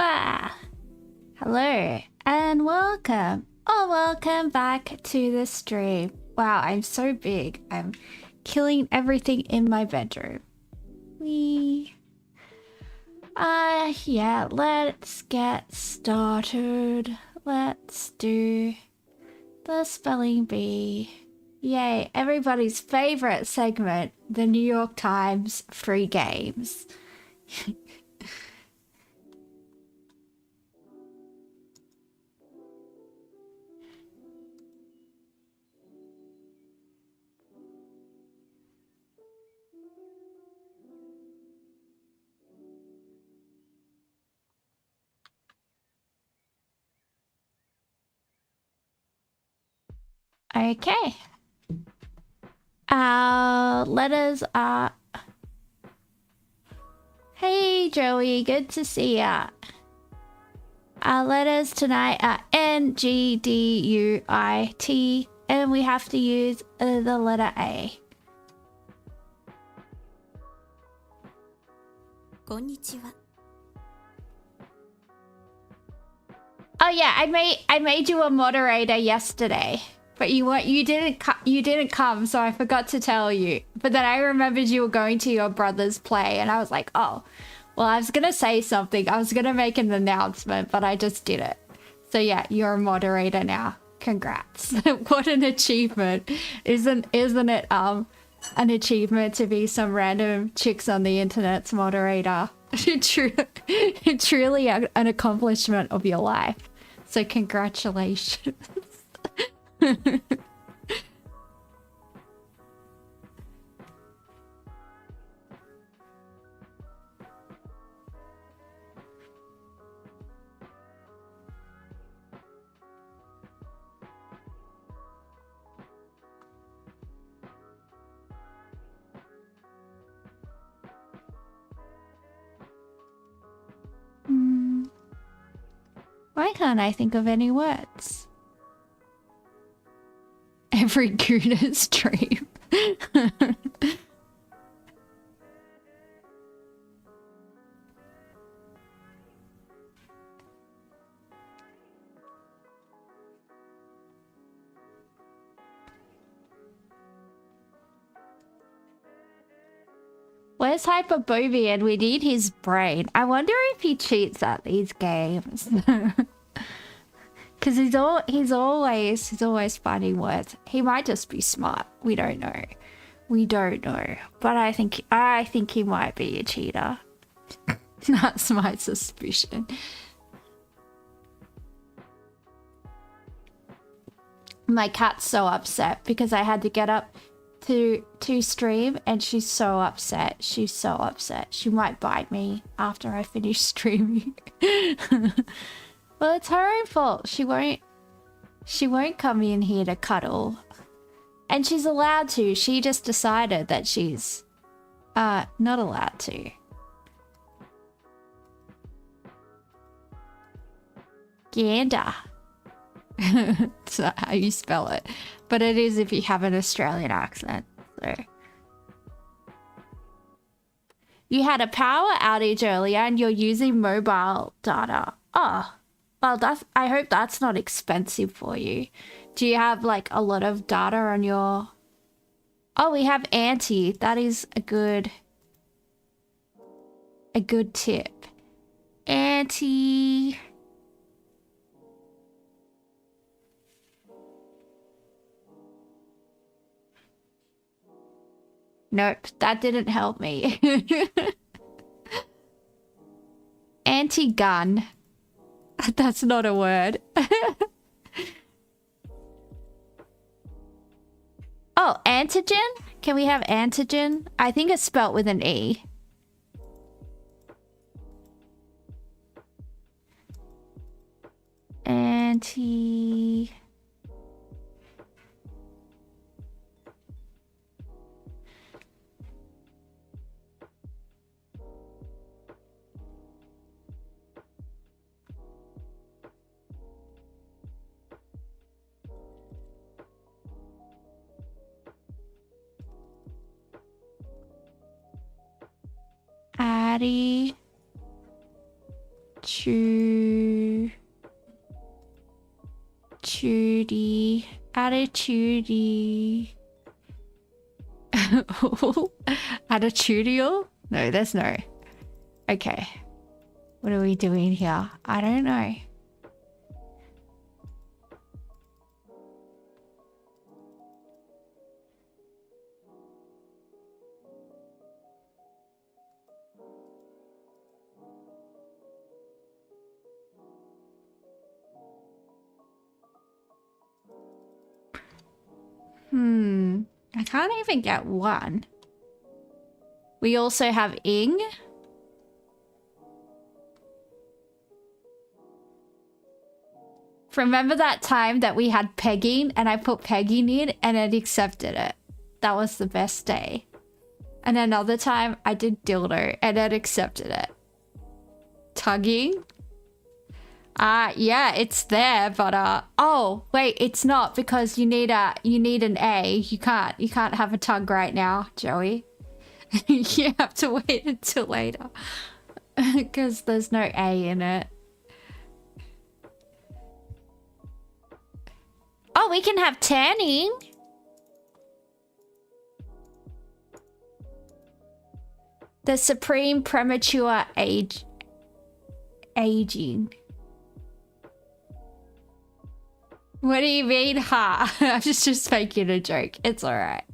Ah, hello and welcome. Oh, welcome back to the stream. Wow, I'm so big. I'm killing everything in my bedroom. Yeah, let's get started. Let's do the spelling bee. Yay, everybody's favorite segment, the New York Times free games. Okay. Letters are... Hey, Joey, good to see ya. Our letters tonight are N, G, D, U, I, T, and we have to use the letter A. Konnichiwa. Oh yeah, I made you a moderator yesterday, but you didn't come, so I forgot to tell you. But then I remembered you were going to your brother's play, and I was like, oh, well, I was gonna say something. I was gonna make an announcement, but I just didn't. So yeah, you're a moderator now. Congrats! What an achievement! Isn't it an achievement to be some random chicks on the internet's moderator? Truly an accomplishment of your life. So congratulations. Why can't I think of any words? Every Gouda stream. Where's Hyperbovian? We need his brain. I wonder if he cheats at these games. Because he's always finding words. He might just be smart. We don't know. We don't know. But I think he might be a cheater. That's my suspicion. My cat's so upset because I had to get up to stream, and she's so upset. She's so upset. She might bite me after I finish streaming. Well, it's her own fault. She won't come in here to cuddle. And she's allowed to. She just decided that she's not allowed to. Gander. That's not how you spell it. But it is if you have an Australian accent. So you had a power outage earlier and you're using mobile data. Oh. Well, I hope that's not expensive for you. Do you have like a lot of data on your... Oh, we have Auntie. That is a good tip. Auntie. Nope, that didn't help me. Anti-gun. That's not a word. Oh, antigen? Can we have antigen? I think it's spelt with an E. Anti... Addy. Attitude. Attitudinal? No, there's no. Okay. What are we doing here? I don't know. I can't even get one. We also have ing. Remember that time that we had pegging and I put pegging in and it accepted it? That was the best day. And another time I did dildo and it accepted it. Tugging. Yeah, it's there, but oh wait, it's not because you need an A. You can't have a tug right now, Joey. You have to wait until later because there's no A in it. Oh, we can have tanning. The supreme premature aging. What do you mean, ha? I'm just making a joke. It's alright.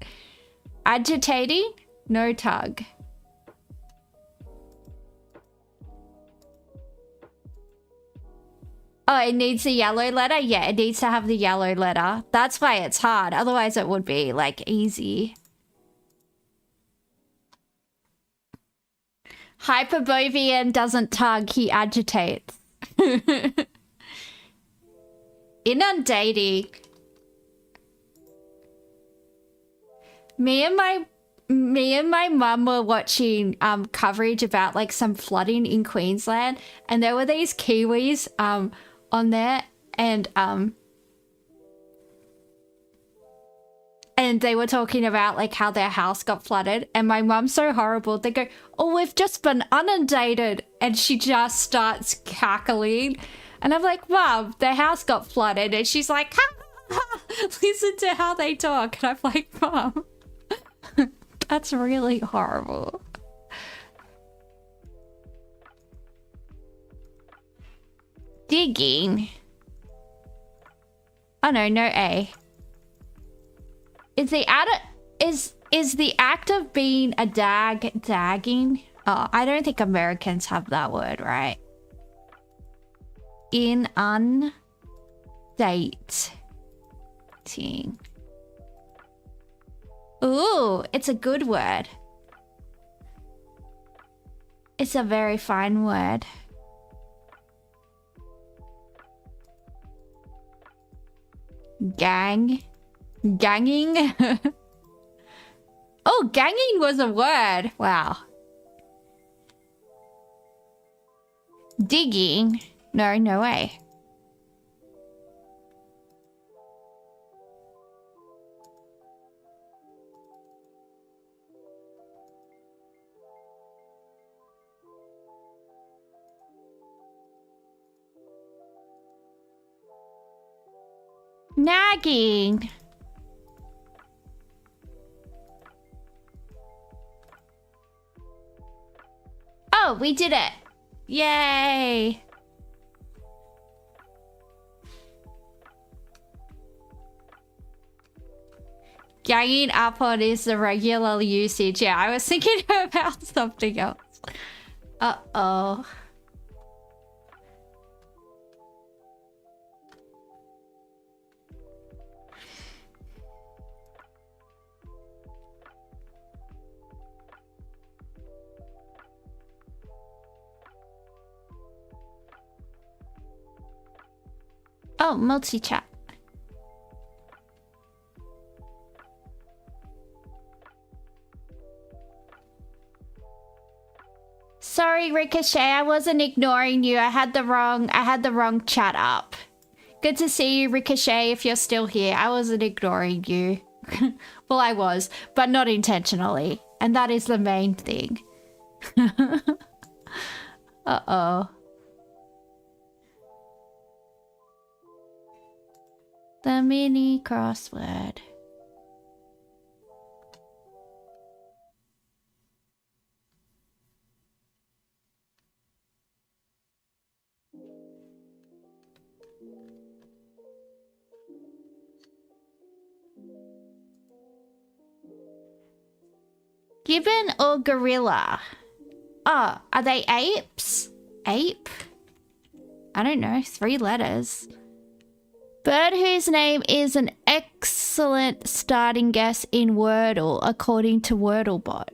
Agitating? No tug. Oh, it needs the yellow letter? Yeah, it needs to have the yellow letter. That's why it's hard. Otherwise, it would be, like, easy. Hyperborean doesn't tug, he agitates. Inundating. Me and my mum were watching coverage about like some flooding in Queensland, and there were these Kiwis on there, and they were talking about like how their house got flooded, and my mum's so horrible. They go, "Oh, we've just been inundated," and she just starts cackling. And I'm like, Mom, their house got flooded. And she's like, ha, ha, ha. Listen to how they talk. And I'm like, Mom, that's really horrible. Digging. Oh no, no A. Is the act of being a dagging? Oh, I don't think Americans have that word, right? Inundating. Ooh, it's a good word. It's a very fine word. Ganging. Oh, ganging was a word. Wow. Digging. No, no way. Nagging. Oh, we did it. Yay. Ganging up on is the regular usage. Yeah, I was thinking about something else. Uh-oh. Oh, multi-chat. Sorry, Ricochet, I wasn't ignoring you. I had the wrong chat up. Good to see you, Ricochet, if you're still here. I wasn't ignoring you. Well, I was, but not intentionally. And that is the main thing. Uh-oh. The mini crossword. Gibbon or gorilla? Oh, are they apes? Ape? I don't know, 3 letters. Bird whose name is an excellent starting guess in Wordle, according to WordleBot.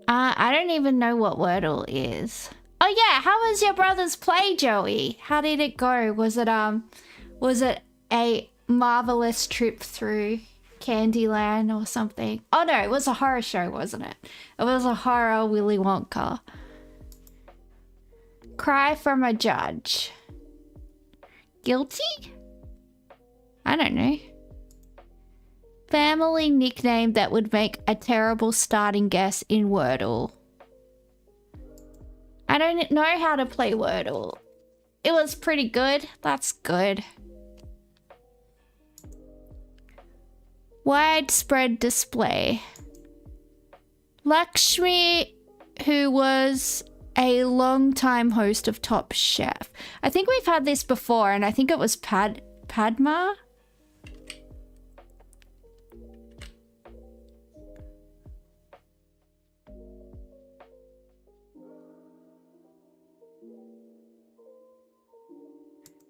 I don't even know what Wordle is. Oh yeah, how was your brother's play, Joey? How did it go? Was it a marvelous trip through Candyland or something? Oh no, it was a horror show, wasn't it? It was a horror Willy Wonka. Cry from a judge. Guilty? I don't know. Family nickname that would make a terrible starting guess in Wordle. I don't know how to play Wordle. It was pretty good. That's good. Widespread display. Lakshmi, who was a long-time host of Top Chef. I think we've had this before, and I think it was Padma.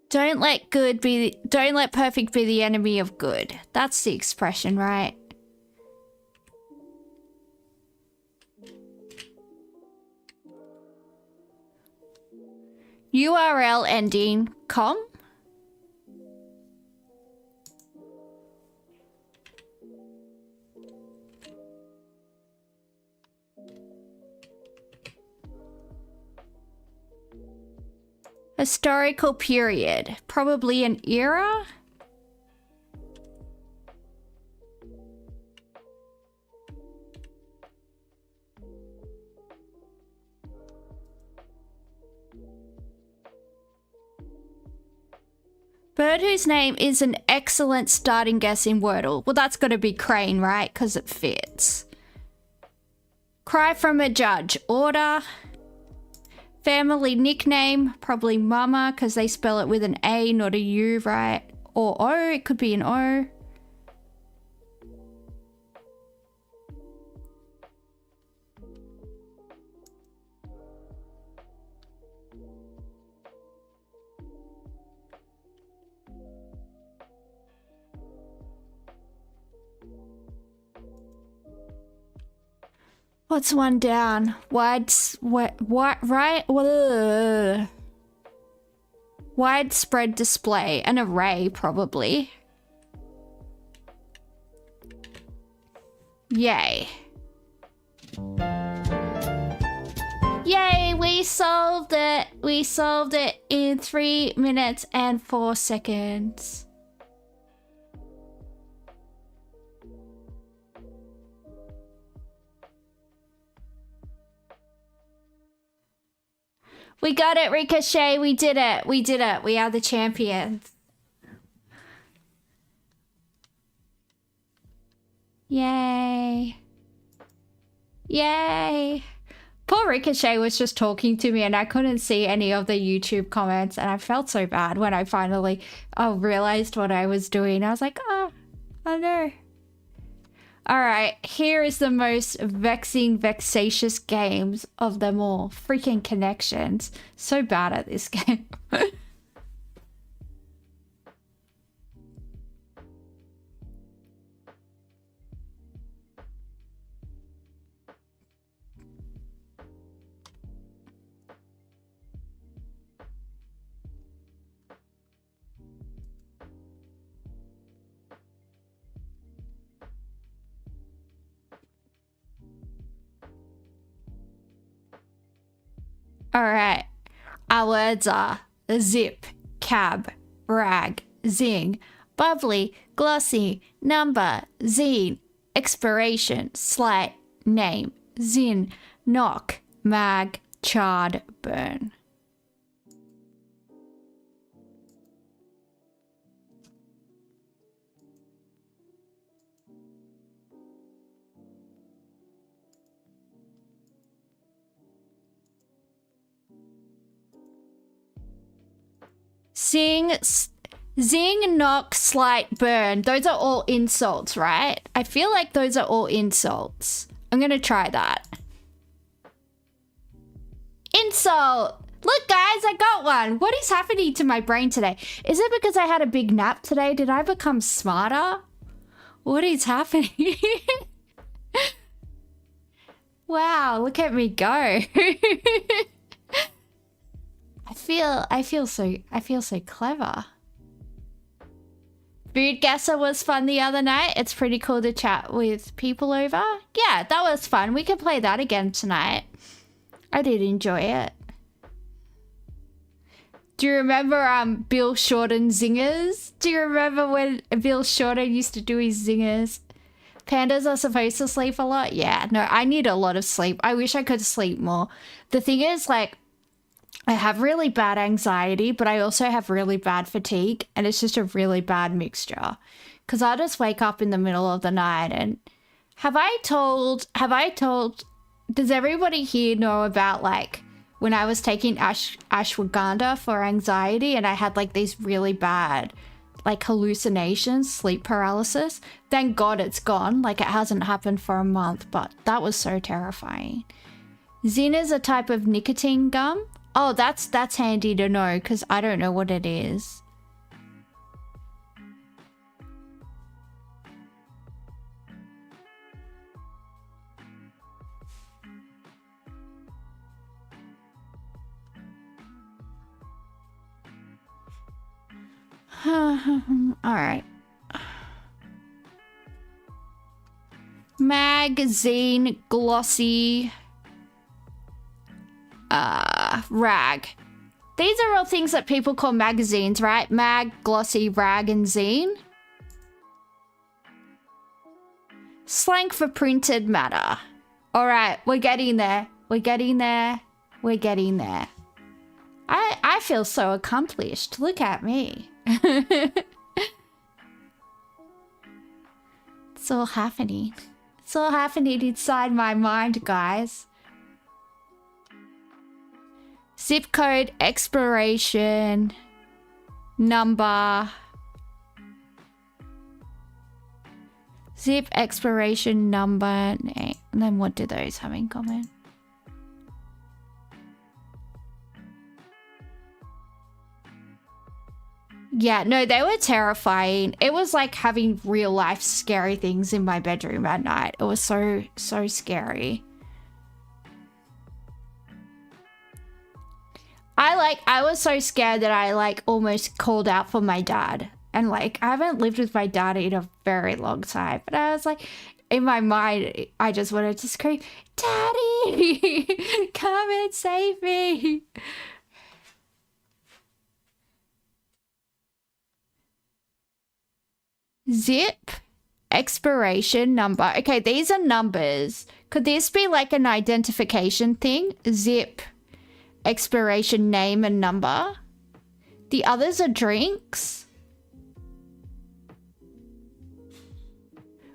Don't let perfect be the enemy of good. That's the expression, right? URL ending com. Historical period, probably an era. Bird whose name is an excellent starting guess in Wordle. Well, that's got to be crane, right? Because it fits. Cry from a judge. Order. Family nickname. Probably mama, because they spell it with an A, not a U, right? Or O. It could be an O. What's one down? Widespread display. An array, probably. Yay. Yay, we solved it. We solved it in 3 minutes and 4 seconds. We got it, Ricochet. We did it. We did it. We are the champions. Yay. Yay. Poor Ricochet was just talking to me and I couldn't see any of the YouTube comments and I felt so bad when I finally realized what I was doing. I was like, oh no. All right, here is the most vexatious games of them all. Freaking connections. So bad at this game. All right, our words are zip, cab, rag, zing, bubbly, glossy, number, zine, expiration, slight, name, zin, knock, mag, charred, burn. Zing, knock, slight, burn. Those are all insults, right? I feel like those are all insults. I'm gonna try that. Insult! Look, guys, I got one. What is happening to my brain today? Is it because I had a big nap today? Did I become smarter? What is happening? Wow, look at me go. I feel so clever. Food Gasser was fun the other night. It's pretty cool to chat with people over. Yeah, that was fun. We can play that again tonight. I did enjoy it. Do you remember Bill Shorten zingers? Do you remember when Bill Shorten used to do his zingers? Pandas are supposed to sleep a lot? Yeah, no, I need a lot of sleep. I wish I could sleep more. The thing is, like, I have really bad anxiety, but I also have really bad fatigue, and it's just a really bad mixture. Because I just wake up in the middle of the night and have I told, does everybody here know about, like, when I was taking ashwagandha for anxiety and I had, like, these really bad, like, hallucinations, sleep paralysis? Thank God it's gone. Like, it hasn't happened for a month, but that was so terrifying. Zin is a type of nicotine gum. Oh, that's handy to know because I don't know what it is. All right. Magazine, glossy, rag. These are all things that people call magazines, right? Mag, glossy, rag, and zine. Slang for printed matter. All right, we're getting there. We're getting there. We're getting there. I feel so accomplished. Look at me. It's all happening. It's all happening inside my mind, guys. Zip code, expiration, number. Zip, expiration, number, name. And then what do those have in common? Yeah, no, they were terrifying. It was like having real life scary things in my bedroom at night. It was so scary. I was so scared that I like almost called out for my dad. And like, I haven't lived with my dad in a very long time. But I was like, in my mind, I just wanted to scream, Daddy, come and save me. Zip, expiration, number. Okay, these are numbers. Could this be like an identification thing? Zip, expiration, name, and number. The others are drinks.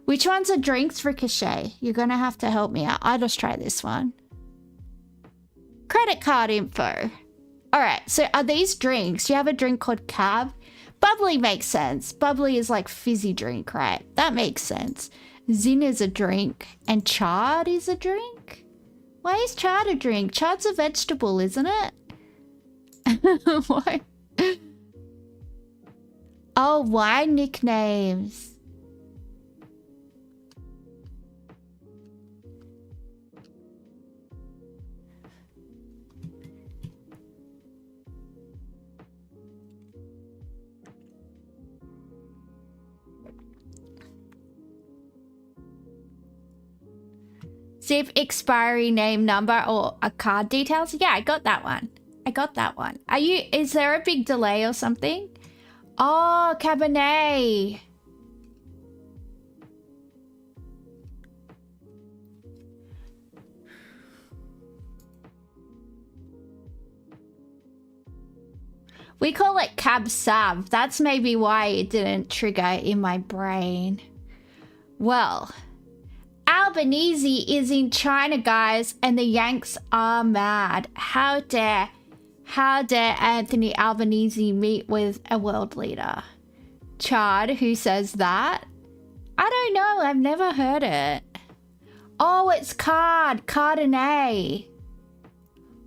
Which ones are drinks, Ricochet? You're gonna have to help me out. I'll just try this one. Credit card info. All right, so are these drinks? You have a drink called Cab. Bubbly makes sense. Bubbly is like fizzy drink, right? That makes sense. Zin is a drink and chard is a drink? Why is chard a drink? Chard's a vegetable, isn't it? Why? Oh, wine nicknames. Zip, expiry, name, number, or a card details. Yeah, I got that one. I got that one. Is there a big delay or something? Oh, Cabernet. We call it Cab Sav. That's maybe why it didn't trigger in my brain. Well, Albanese is in China, guys, and the Yanks are mad. How dare How dare Anthony Albanese meet with a world leader? Chad, who says that? I don't know. I've never heard it. Oh, it's Cardinay.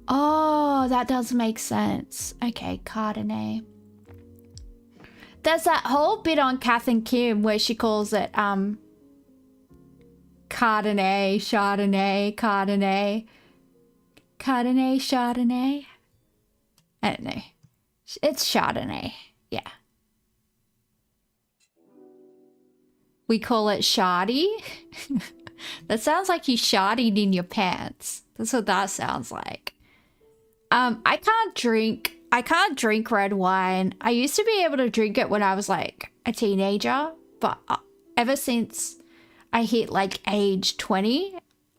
Oh, that does make sense. Okay, Cardinay. There's that whole bit on Kath and Kim where she calls it Cardinay, Chardonnay, Cardinay, Cardinay, Chardonnay. I don't know. It's Chardonnay. Yeah. We call it Shardy. That sounds like you shardied in your pants. That's what that sounds like. I can't drink red wine. I used to be able to drink it when I was like a teenager, but ever since I hit like age 20,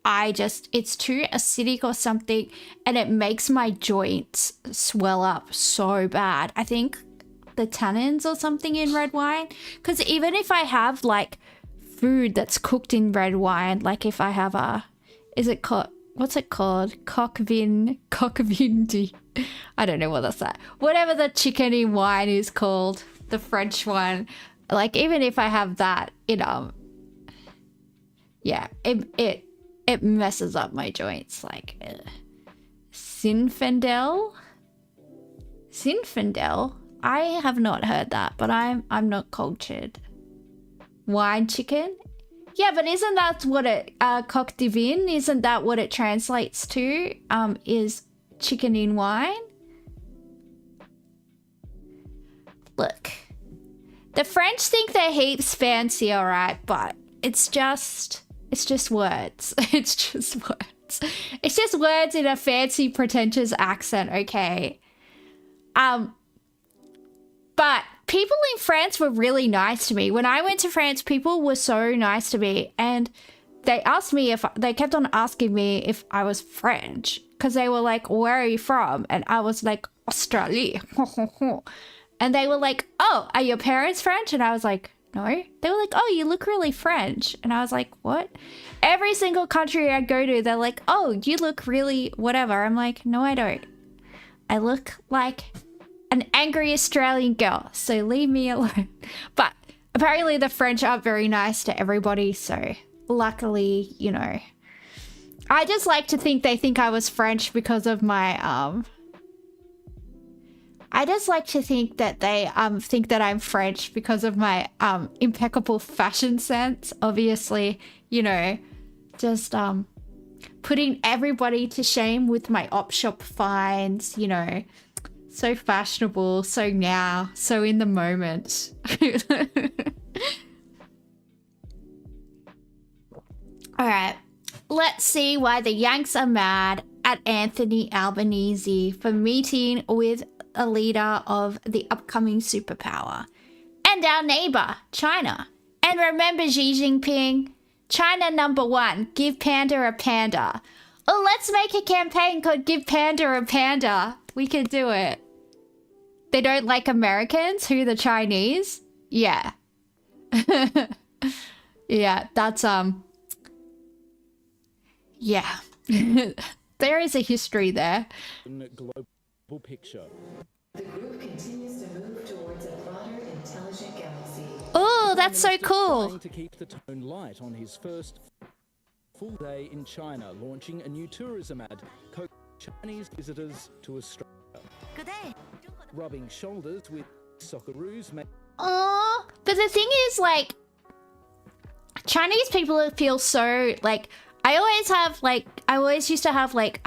it's too acidic or something, and it makes my joints swell up so bad. I think the tannins or something in red wine, because even if I have like food that's cooked in red wine, like if I have what's it called? Coq-vin. I don't know what that's at. Whatever the chicken in wine is called, the French one. Like even if I have that, yeah, it messes up my joints. Like Zinfandel. I have not heard that, but I'm not cultured. Wine chicken. Yeah, but isn't that what it, coq de vin, isn't that what it translates to, is chicken in wine? Look, the French think they're heaps fancy, all right, but it's just words. It's just words. It's just words in a fancy, pretentious accent, okay? But people in France were really nice to me. When I went to France, people were so nice to me, and they kept on asking me if I was French, because they were like, where are you from? And I was like, Australia. And they were like, oh, are your parents French? And I was like, no. They were like, oh, you look really French. And I was like, what? Every single country I go to, they're like, oh, you look really whatever. I'm like, no, I don't. I look like an angry Australian girl, so leave me alone. But apparently the French aren't very nice to everybody, so luckily, I just like to think they think I was French because of my I just like to think that they think that I'm French because of my impeccable fashion sense. Obviously, just putting everybody to shame with my op shop finds, so fashionable, so now, so in the moment. All right, let's see why the Yanks are mad at Anthony Albanese for meeting with a leader of the upcoming superpower and our neighbor, China. And remember Xi Jinping, China #1, give Panda a panda. Oh, let's make a campaign called Give Panda a Panda. We can do it. They don't like Americans? Who, the Chinese? Yeah. Yeah, that's, yeah. There is a history there. Global picture. The group continues to move towards a broader intelligent galaxy. Oh, that's so cool. Trying to keep the tone light on his first full day in China, launching a new tourism ad, coaxing Chinese visitors to Australia. Good day. Rubbing shoulders with Socceroos. Oh, but the thing is, like, Chinese people feel so, like, I always used to have, like,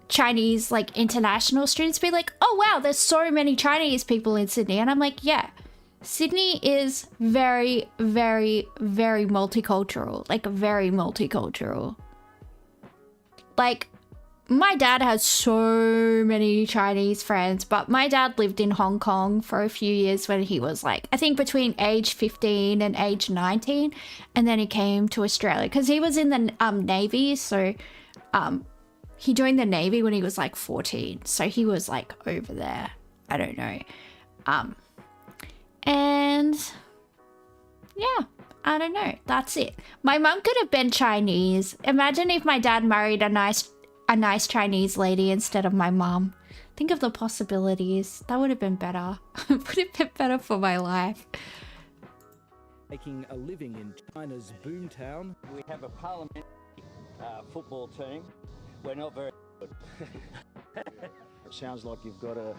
Chinese, like, international students be like, oh, wow, there's so many Chinese people in Sydney. And I'm like, yeah, Sydney is very, very, very multicultural. Like, very multicultural. Like, my dad has so many Chinese friends, but my dad lived in Hong Kong for a few years when he was like, I think between age 15 and age 19. And then he came to Australia because he was in the Navy. So he joined the Navy when he was like 14. So he was like over there. I don't know. And yeah, I don't know. That's it. My mum could have been Chinese. Imagine if my dad married a nice Chinese lady instead of my mom. Think of the possibilities. That would have been better. Would have been better for my life. Making a living in China's boomtown. We have a parliamentary football team. We're not very good. It sounds like you've got a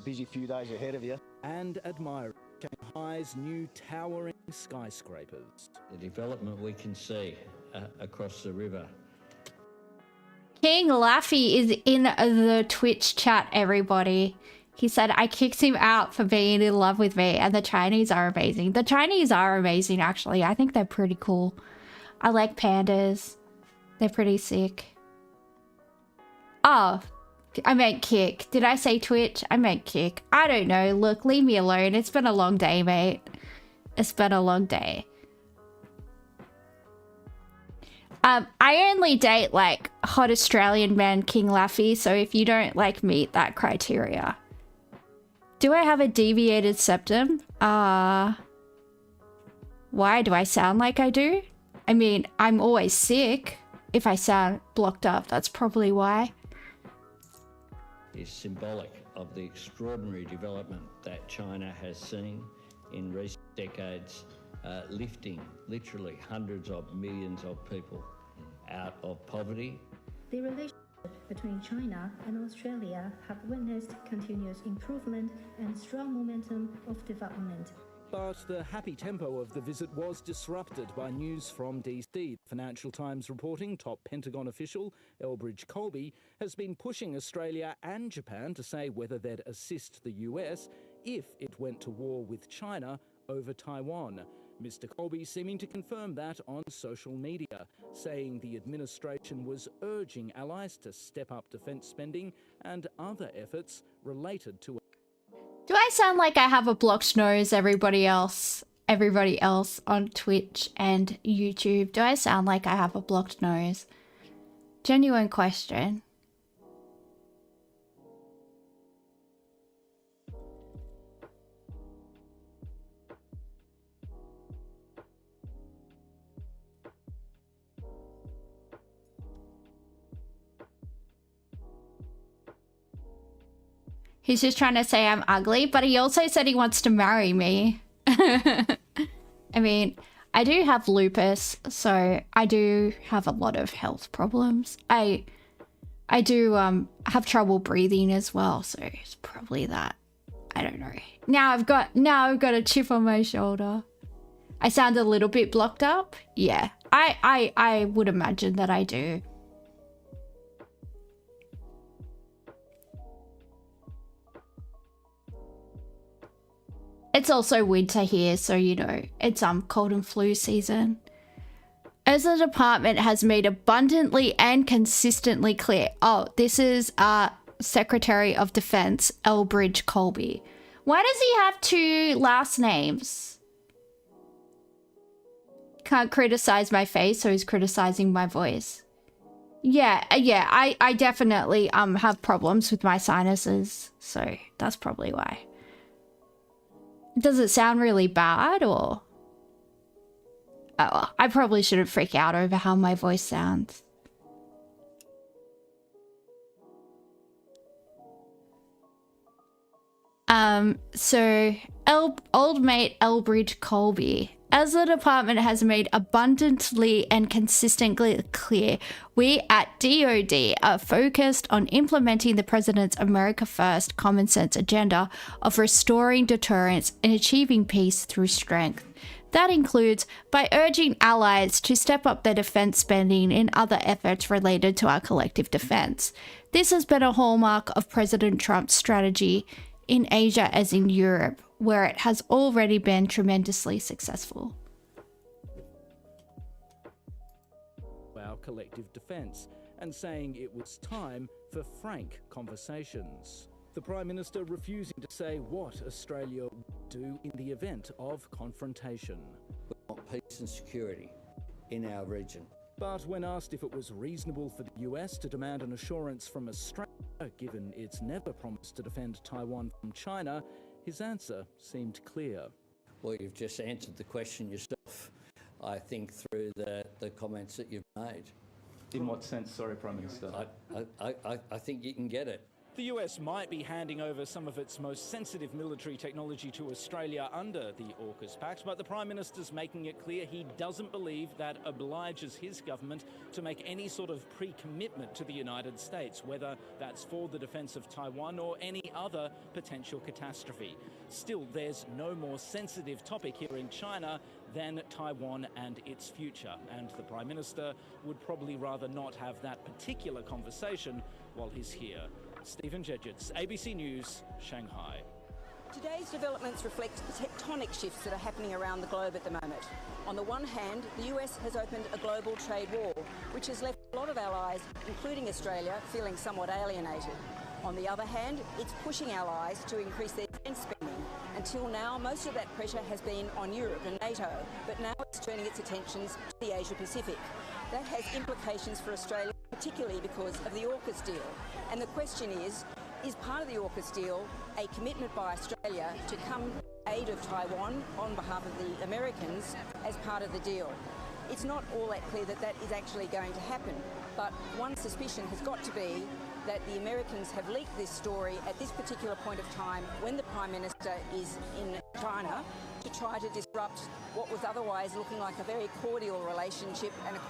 busy few days ahead of you. And admiring Shanghai's new towering skyscrapers. The development we can see across the river. King Laffy is in the Twitch chat, everybody. He said, I kicked him out for being in love with me, and the Chinese are amazing. The Chinese are amazing, actually. I think they're pretty cool. I like pandas. They're pretty sick. Oh, I meant kick. Did I say Twitch? I meant kick. I don't know. Look, leave me alone. It's been a long day, mate. It's been a long day. I only date like hot Australian men, King Laffy, so if you don't like meet that criteria. Do I have a deviated septum? Why do I sound like I do? I mean, I'm always sick. If I sound blocked up, that's probably why. Is symbolic of the extraordinary development that China has seen in recent decades, lifting literally hundreds of millions of people out of poverty. The relationship between China and Australia have witnessed continuous improvement and strong momentum of development. But the happy tempo of the visit was disrupted by news from DC. Financial Times reporting top Pentagon official Elbridge Colby has been pushing Australia and Japan to say whether they'd assist the US if it went to war with China over Taiwan. Mr. Colby seeming to confirm that on social media, saying the administration was urging allies to step up defence spending and other efforts related to. Do I sound like I have a blocked nose, everybody else? Everybody else on Twitch and YouTube. Do I sound like I have a blocked nose? Genuine question. He's just trying to say I'm ugly, but he also said he wants to marry me. I mean, I do have lupus, so I do have a lot of health problems. I do have trouble breathing as well, so it's probably that. I don't know. Now I've got a chip on my shoulder. I sound a little bit blocked up. Yeah, I would imagine that I do. It's also winter here, so you know, it's cold and flu season. As the department has made abundantly and consistently clear. Oh, this is Secretary of Defense Elbridge Colby. Why does he have two last names? Can't criticize my face, so he's criticizing my voice. Yeah, I definitely have problems with my sinuses, so that's probably why. Does it sound really bad, or? Oh, I probably shouldn't freak out over how my voice sounds. So, old mate Elbridge Colby. As the department has made abundantly and consistently clear, we at DoD are focused on implementing the President's America First common sense agenda of restoring deterrence and achieving peace through strength. That includes by urging allies to step up their defense spending in other efforts related to our collective defense. This has been a hallmark of President Trump's strategy in Asia as in Europe, where it has already been tremendously successful. Our collective defence, and saying it was time for frank conversations. The Prime Minister refusing to say what Australia would do in the event of confrontation. We want peace and security in our region. But when asked if it was reasonable for the US to demand an assurance from Australia, given it's never promised to defend Taiwan from China, his answer seemed clear. Well, you've just answered the question yourself, I think, through the comments that you've made. In what sense? Sorry, Prime Minister. I think you can get it. The US might be handing over some of its most sensitive military technology to Australia under the AUKUS Pact, but the Prime Minister's making it clear he doesn't believe that obliges his government to make any sort of pre-commitment to the United States, whether that's for the defence of Taiwan or any other potential catastrophe. Still, there's no more sensitive topic here in China than Taiwan and its future, and the Prime Minister would probably rather not have that particular conversation while he's here. Stephen Jedgetts, ABC News, Shanghai. Today's developments reflect the tectonic shifts that are happening around the globe at the moment. On the one hand, the US has opened a global trade war, which has left a lot of allies, including Australia, feeling somewhat alienated. On the other hand, it's pushing allies to increase their defence spending. Until now, most of that pressure has been on Europe and NATO, but now it's turning its attentions to the Asia Pacific. That has implications for Australia, particularly because of the AUKUS deal. And the question is part of the AUKUS deal a commitment by Australia to come aid of Taiwan on behalf of the Americans as part of the deal? It's not all that clear that that is actually going to happen, but one suspicion has got to be that the Americans have leaked this story at this particular point of time when the Prime Minister is in China to try to disrupt what was otherwise looking like a very cordial relationship and a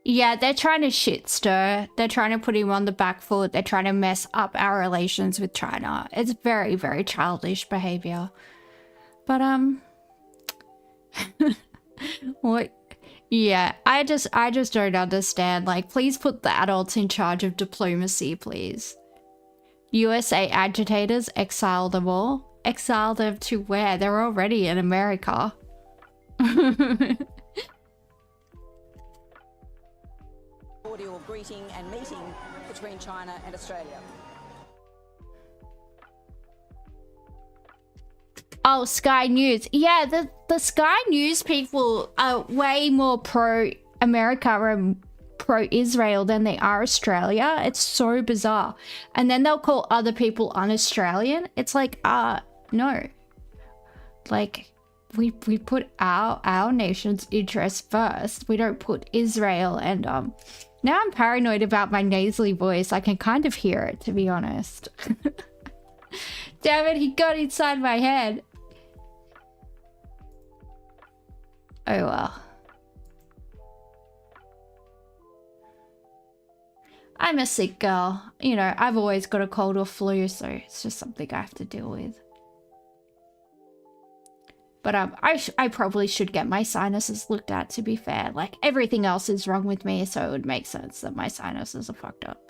Yeah, they're trying to shit stir. They're trying to put him on the back foot. They're trying to mess up our relations with China. It's very, very childish behavior. But, what? Yeah, I just don't understand. Like, please put the adults in charge of diplomacy, please. USA agitators, exile them all. Exile them to where? They're already in America. cordial greeting and meeting between China and Australia. Oh, Sky News. Yeah, the Sky News people are way more pro-America and pro-Israel than they are Australia. It's so bizarre. And then they'll call other people un-Australian. It's like, no. Like, we put our nation's interests first. We don't put Israel and, now I'm paranoid about my nasally voice. I can kind of hear it, to be honest. Damn it, he got inside my head. Oh well. I'm a sick girl. You know, I've always got a cold or flu, so it's just something I have to deal with. But I probably should get my sinuses looked at, to be fair. Like, everything else is wrong with me, so it would make sense that my sinuses are fucked up.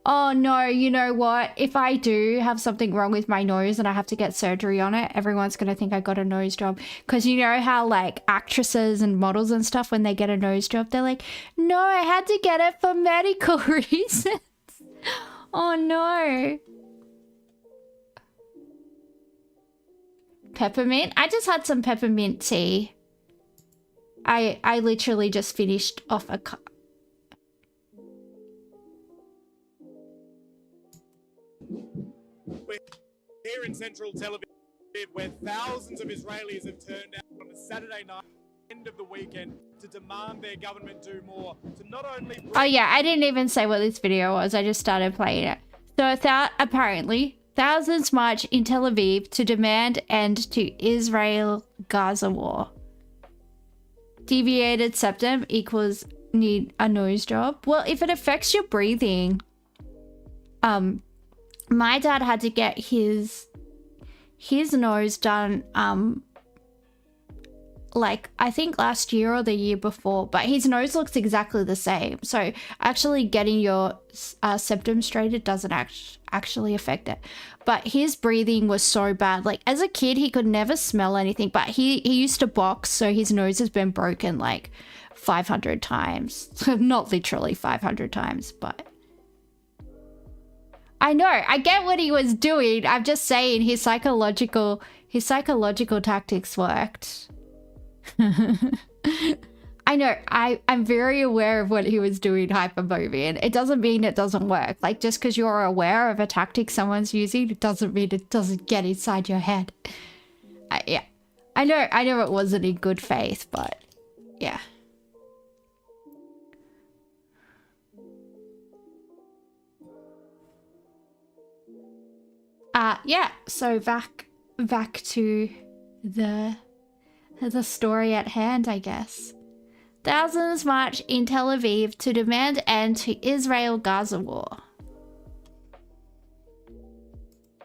Oh no, you know what? If I do have something wrong with my nose and I have to get surgery on it, everyone's gonna think I got a nose job. Because you know how, like, actresses and models and stuff, when they get a nose job, they're like, no, I had to get it for medical reasons. Oh no. Peppermint? I just had some peppermint tea. I literally just finished off a cup. We're here in central Tel Aviv, where thousands of Israelis have turned out on a Saturday night, end of the weekend, to demand their government do more to not only... Oh yeah, I didn't even say what this video was. I just started playing it. So apparently, thousands march in Tel Aviv to demand end to Israel-Gaza war. Deviated septum equals need a nose job. Well, if it affects your breathing, my dad had to get his nose done, like, I think last year or the year before, but his nose looks exactly the same. So actually getting your septum straight, it doesn't actually affect it. But his breathing was so bad. Like, as a kid, he could never smell anything, but he used to box, so his nose has been broken like 500 times. Not literally 500 times, but... I know, I get what he was doing. I'm just saying his psychological tactics worked. I know, I'm very aware of what he was doing, Hypermovian. It doesn't mean it doesn't work. Like, just because you're aware of a tactic someone's using, it doesn't mean it doesn't get inside your head. Yeah, I know it wasn't in good faith, but yeah. Yeah, so back to the story at hand, I guess. Thousands march in Tel Aviv to demand end to Israel-Gaza war.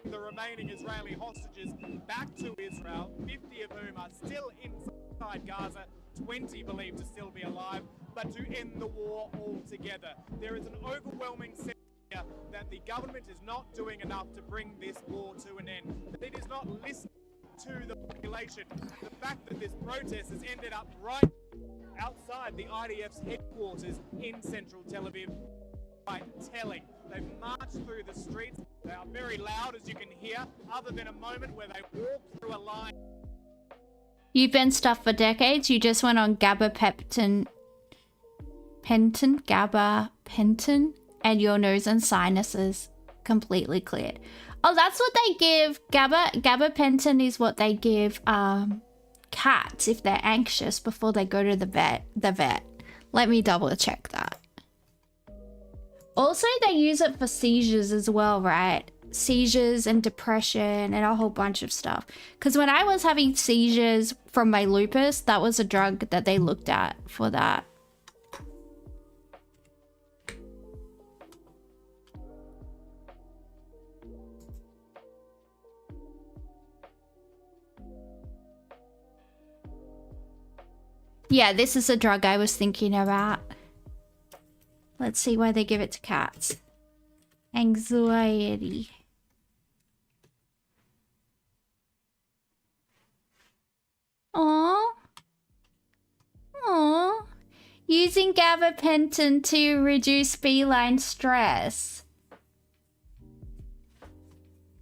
The remaining Israeli hostages back to Israel, 50 of whom are still inside Gaza, 20 believed to still be alive, but to end the war altogether. There is an overwhelming sense here that the government is not doing enough to bring this war to an end. It is not listening to the population. The fact that this protest has ended up right outside the IDF's headquarters in central Tel Aviv, quite telling. They've marched through the streets. They are very loud, as you can hear, other than a moment where they walk through a line. You've been stuffed for decades. You just went on gabapentin, and your nose and sinuses completely cleared. Oh, that's what they give. Gabapentin is what they give cats if they're anxious before they go to the vet. Let me double check that. Also, they use it for seizures as well, right? Seizures and depression and a whole bunch of stuff. Because when I was having seizures from my lupus, that was a drug that they looked at for that. Yeah, this is a drug I was thinking about. Let's see why they give it to cats. Anxiety. Aww. Aww. Using gabapentin to reduce feline stress.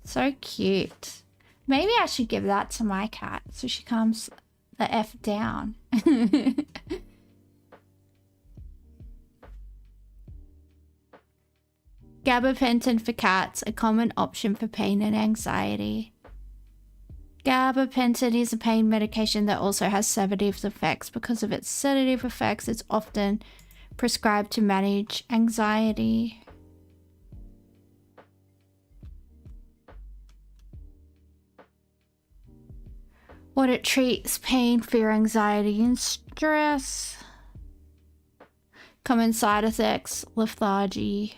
So cute. Maybe I should give that to my cat so she calms the F down. Gabapentin for cats, a common option for pain and anxiety. Gabapentin is a pain medication that also has sedative effects. Because of its sedative effects, it's often prescribed to manage anxiety. What it treats: pain, fear, anxiety, and stress. Common side effects: lethargy,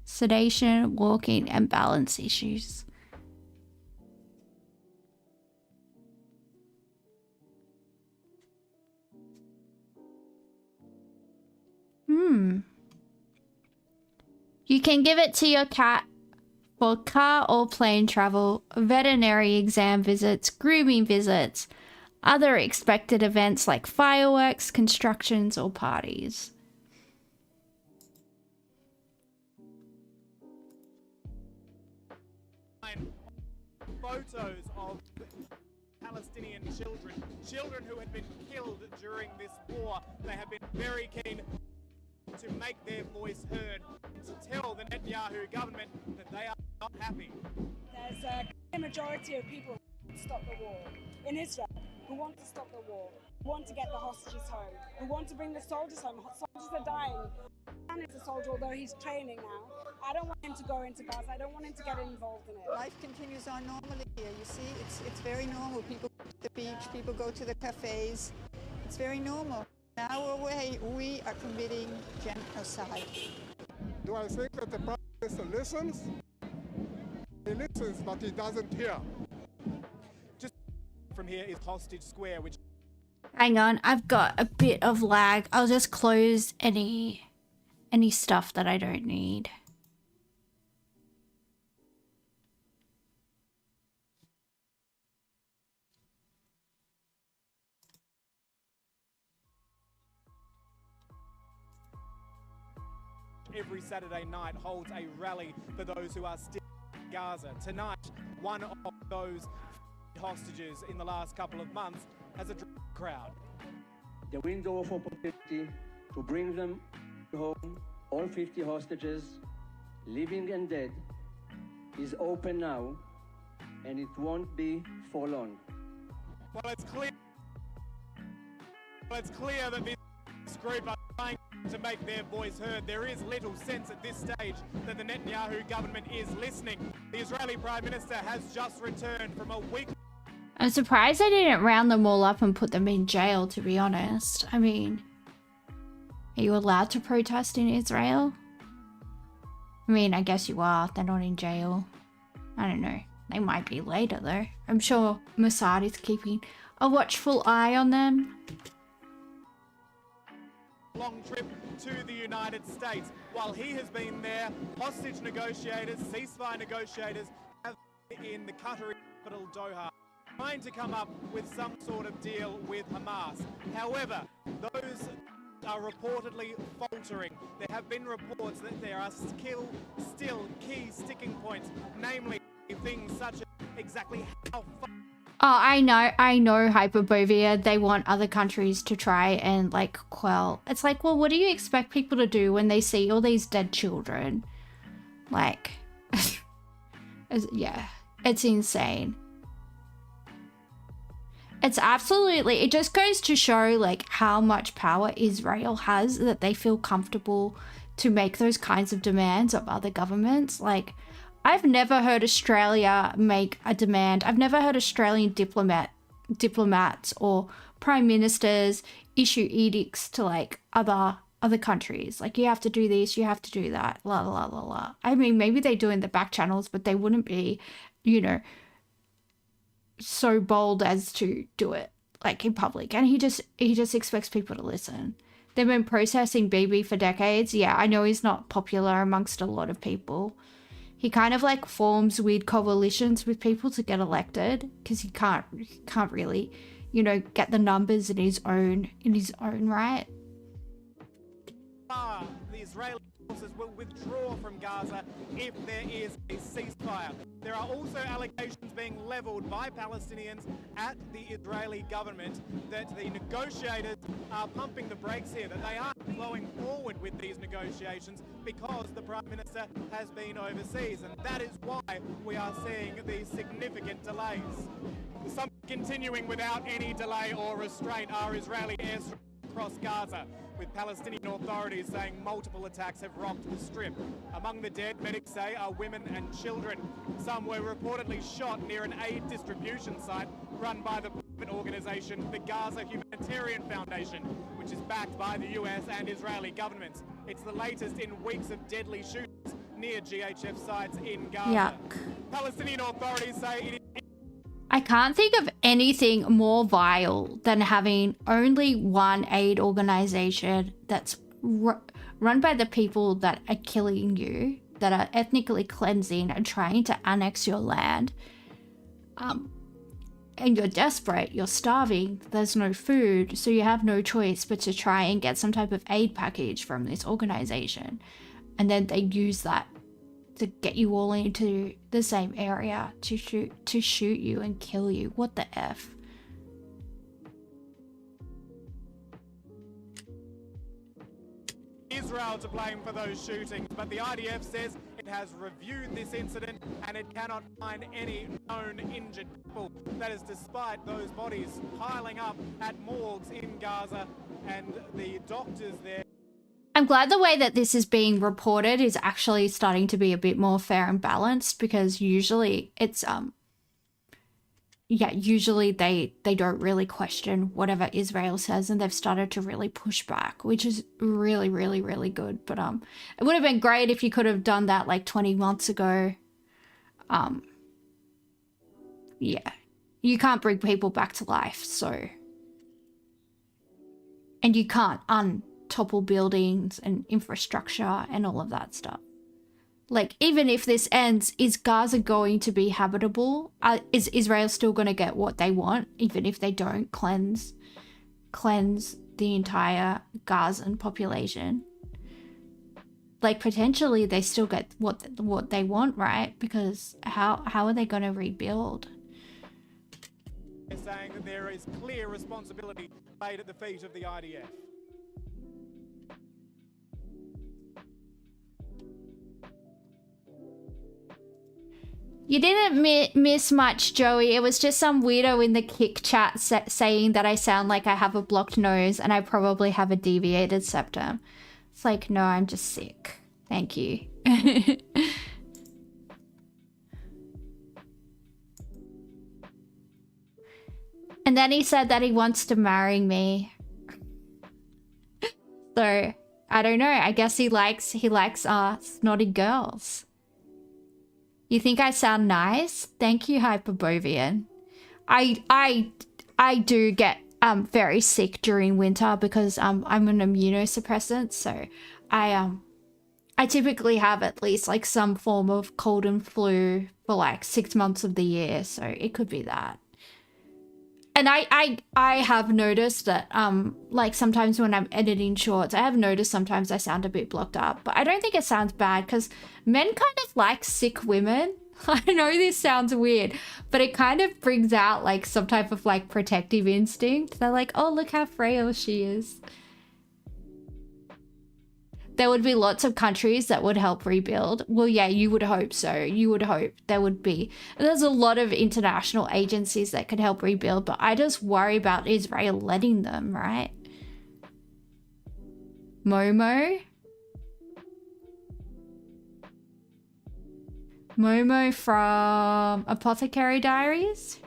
sedation, walking, and balance issues. You can give it to your cat for car or plane travel, veterinary exam visits, grooming visits, other expected events like fireworks, constructions, or parties. Photos of Palestinian children who had been killed during this war. They have been very keen to make their voice heard, to tell the Netanyahu government that they are not happy. There's a clear majority of people who want to stop the war in Israel, who want to stop the war, who want to get the hostages home, who want to bring the soldiers home. Soldiers are dying. My son is a soldier, although he's training now. I don't want him to go into Gaza. I don't want him to get involved in it. Life continues on normally here. You see, it's very normal. People go to the beach, people go to the cafes. It's very normal. In our way, we are committing genocide. Do I think that the Prime Minister listens? He listens, but he doesn't hear. Just from here is Hostage Square, which... Hang on, I've got a bit of lag. I'll just close any stuff that I don't need. Every Saturday night holds a rally for those who are still in Gaza. Tonight, one of those hostages in the last couple of months has a crowd. The window of opportunity to bring them home, all 50 hostages, living and dead, is open now, and it won't be for long. Well, it's clear that this group are trying to make their voice heard. There is little sense at this stage that the Netanyahu government is listening. The Israeli Prime Minister has just returned from a week. I'm surprised they didn't round them all up and put them in jail, to be honest. I mean, are you allowed to protest in Israel? I mean, I guess you are. They're not in jail. I don't know. They might be later, though. I'm sure Mossad is keeping a watchful eye on them. Long trip to the United States. While he has been there, hostage negotiators, ceasefire negotiators have been in the Qatari capital Doha, trying to come up with some sort of deal with Hamas. However, those are reportedly faltering. There have been reports that there are still key sticking points, namely things such as exactly how far. Oh, I know, Hyperbovia. They want other countries to try and, like, quell. It's like, well, what do you expect people to do when they see all these dead children? Like, yeah, it's insane. It's absolutely, it just goes to show, like, how much power Israel has, that they feel comfortable to make those kinds of demands of other governments. Like, I've never heard Australia make a demand. I've never heard Australian diplomats or prime ministers issue edicts to, like, other countries. Like, you have to do this, you have to do that, la la la la. I mean, maybe they do in the back channels, but they wouldn't be, you know, so bold as to do it, like, in public. And he just expects people to listen. They've been processing Bibi for decades. Yeah, I know he's not popular amongst a lot of people. He kind of, like, forms weird coalitions with people to get elected because he can't really, you know, get the numbers in his own right. The Israeli forces will withdraw from Gaza if there is a ceasefire. There are also allegations being leveled by Palestinians at the Israeli government that the negotiators are pumping the brakes here, that they aren't flowing forward with these negotiations because the Prime Minister has been overseas, and that is why we are seeing these significant delays. Some continuing without any delay or restraint are Israeli airstrikes across Gaza, with Palestinian authorities saying multiple attacks have rocked the strip. Among the dead, medics say, are women and children. Some were reportedly shot near an aid distribution site run by the private organisation, the Gaza Humanitarian Foundation, which is backed by the US and Israeli governments. It's the latest in weeks of deadly shootings near GHF sites in Gaza. Yuck. Palestinian authorities say it is... I can't think of anything more vile than having only one aid organization that's run by the people that are killing you, that are ethnically cleansing and trying to annex your land. And you're desperate, you're starving, there's no food, so you have no choice but to try and get some type of aid package from this organization. And then they use that to get you all into the same area to shoot you and kill you. What the F? Israel to blame for those shootings, but the IDF says it has reviewed this incident and it cannot find any known injured people. That is despite those bodies piling up at morgues in Gaza and the doctors there. I'm glad the way that this is being reported is actually starting to be a bit more fair and balanced, because usually it's usually they don't really question whatever Israel says, and they've started to really push back, which is really, really, really good. But it would have been great if you could have done that like 20 months ago. Yeah, you can't bring people back to life, so, and you can't topple buildings and infrastructure and all of that stuff. Like, even if this ends, is Gaza going to be habitable? Is Israel still going to get what they want, even if they don't cleanse the entire Gazan population? Like, potentially they still get what they want, right? Because how are they going to rebuild? They're saying that there is clear responsibility laid at the feet of the IDF. You didn't miss much, Joey. It was just some weirdo in the Kick chat saying that I sound like I have a blocked nose and I probably have a deviated septum. It's like, no, I'm just sick. Thank you. And then he said that he wants to marry me. So, I don't know. I guess he likes snotty girls. You think I sound nice? Thank you, Hyperbovian. I do get very sick during winter because I'm an immunosuppressant, so I typically have at least like some form of cold and flu for like 6 months of the year, so it could be that. And I have noticed that like sometimes when I'm editing shorts, I have noticed sometimes I sound a bit blocked up, but I don't think it sounds bad because men kind of like sick women. I know this sounds weird, but it kind of brings out like some type of like protective instinct. They're like, oh, look how frail she is. There would be lots of countries that would help rebuild. Well, yeah, you would hope so. You would hope there would be. There's a lot of international agencies that could help rebuild, but I just worry about Israel letting them, right? Momo? Momo from Apothecary Diaries?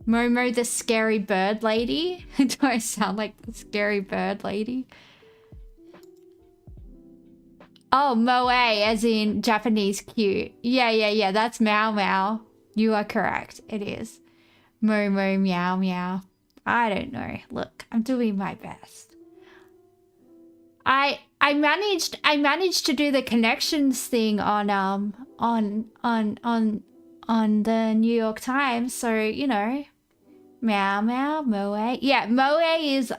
Momo the scary bird lady? Do I sound like the scary bird lady? Oh, moe, as in Japanese cute. Yeah, that's Meow Meow. You are correct. It is. Momo Meow Meow. I don't know. Look, I'm doing my best. I managed to do the connections thing on the New York Times, so you know. Meow Meow Moe. Yeah, moe is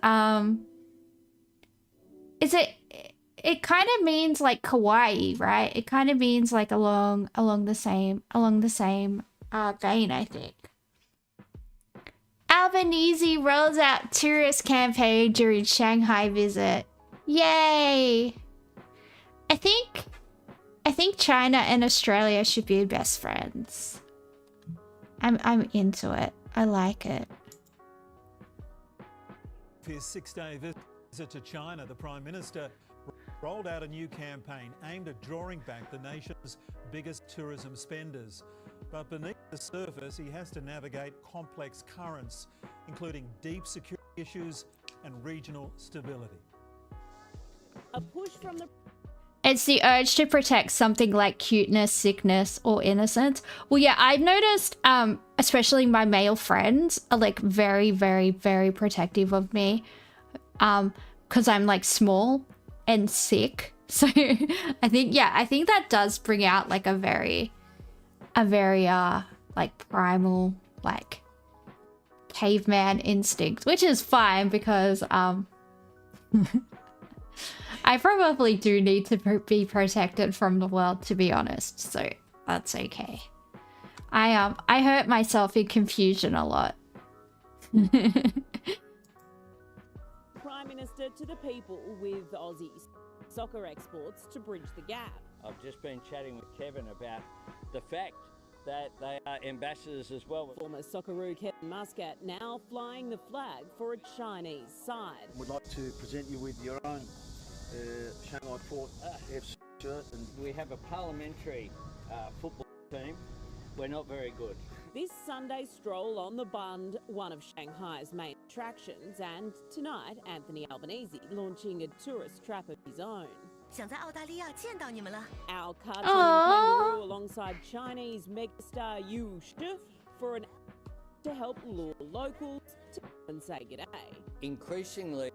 it kind of means like kawaii, right? It kind of means like along the same vein, I think. Albanese rolls out tourist campaign during Shanghai visit. Yay! I think China and Australia should be best friends. I'm into it. I like it. For his 6-day visit to China, the Prime Minister rolled out a new campaign aimed at drawing back the nation's biggest tourism spenders. But beneath the surface, he has to navigate complex currents, including deep security issues and regional stability. A push from the... It's the urge to protect something like cuteness, sickness, or innocence. Well, yeah, I've noticed, especially my male friends are like very, very, very protective of me. Because I'm like small and sick. So I think that does bring out like a very like primal, like caveman instinct, which is fine because I probably do need to be protected from the world, to be honest, so that's okay. I hurt myself in confusion a lot. Prime Minister to the people with Aussies soccer exports to bridge the gap. I've just been chatting with Kevin about the fact that they are ambassadors as well. Former Socceroo Kevin Muscat now flying the flag for a Chinese side. We'd like to present you with your own Shanghai Port FC shirt. And we have a parliamentary football team. We're not very good. This Sunday stroll on the Bund, one of Shanghai's main attractions, and tonight Anthony Albanese launching a tourist trap of his own. Our cartoon kangaroo alongside Chinese megastar G.Jester for an to help lure locals to come and say g'day. Increasingly,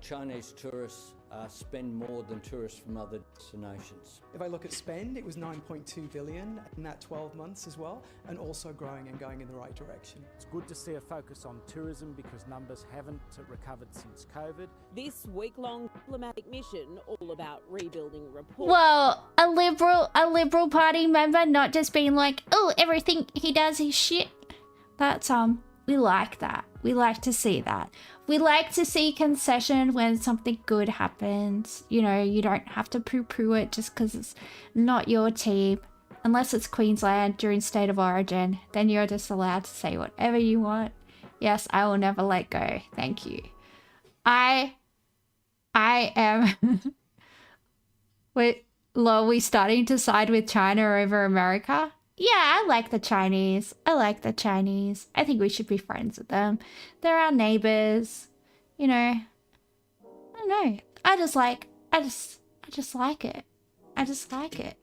Chinese tourists spend more than tourists from other destinations. If I look at spend, it was 9.2 billion in that 12 months as well, and also growing and going in the right direction. It's good to see a focus on tourism because numbers haven't recovered since COVID. This week-long diplomatic mission all about rebuilding reports. Well, a liberal party member not just being like, oh, everything he does is shit. That's we like that. We like to see that. We like to see concession when something good happens. You know, you don't have to poo-poo it just because it's not your team. unless it's Queensland during state of origin, then you're just allowed to say whatever you want. Yes, I will never let go. Thank you. I am... Wait, are we starting to side with China over America? Yeah, I like the Chinese. I like the Chinese. I think we should be friends with them. They're our neighbors. You know, I don't know. I just like it. I just like it.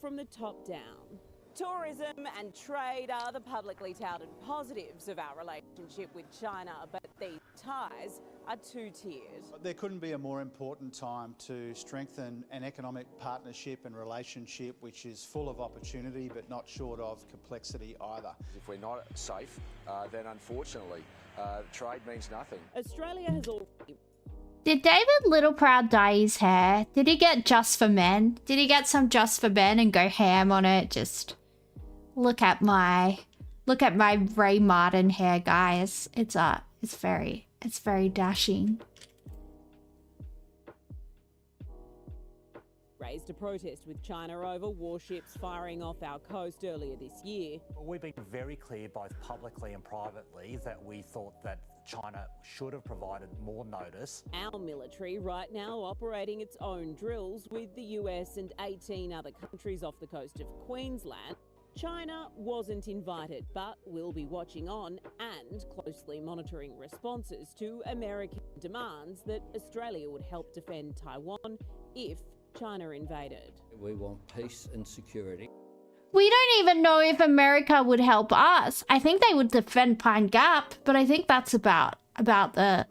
From the top down. Tourism and trade are the publicly touted positives of our relationship with China, but these ties are two-tiered. There couldn't be a more important time to strengthen an economic partnership and relationship which is full of opportunity but not short of complexity either. If we're not safe, then unfortunately trade means nothing. Australia has already... Did David Littleproud dye his hair? Did he get Just for Men? Did he get some Just for Men and go ham on it? Just look at my Ray Martin hair, guys. It's very dashing. Raised a protest with China over warships firing off our coast earlier this year. We've been very clear both publicly and privately that we thought that China should have provided more notice. Our military right now operating its own drills with the US and 18 other countries off the coast of Queensland. China wasn't invited, but will be watching on and closely monitoring responses to American demands that Australia would help defend Taiwan if China invaded. We want peace and security. We don't even know if America would help us. I think they would defend Pine Gap, but I think that's about the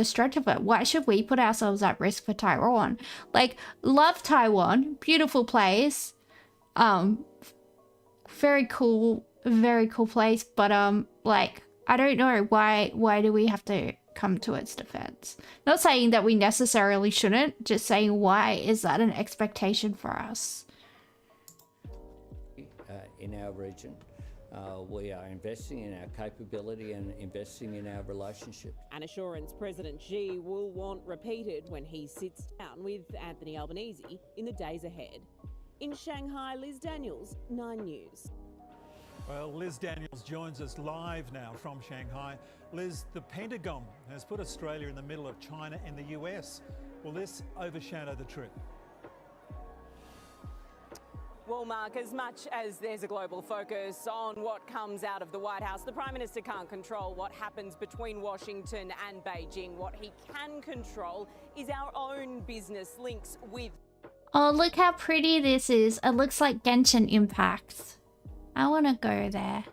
stretch of it. Why should we put ourselves at risk for Taiwan? Like, love Taiwan, beautiful place, very cool place. But like, I don't know why do we have to come to its defense? Not saying that we necessarily shouldn't, just saying why is that an expectation for us? In our region, we are investing in our capability and investing in our relationship. An assurance President Xi will want repeated when he sits down with Anthony Albanese in the days ahead. In Shanghai, Liz Daniels, 9 News. Well, Liz Daniels joins us live now from Shanghai. Liz, the Pentagon has put Australia in the middle of China and the US. Will this overshadow the trip? Well, Mark, as much as there's a global focus on what comes out of the White House, the Prime Minister can't control what happens between Washington and Beijing. What he can control is our own business links with... Oh, look how pretty this is. It looks like Genshin Impact. I want to go there.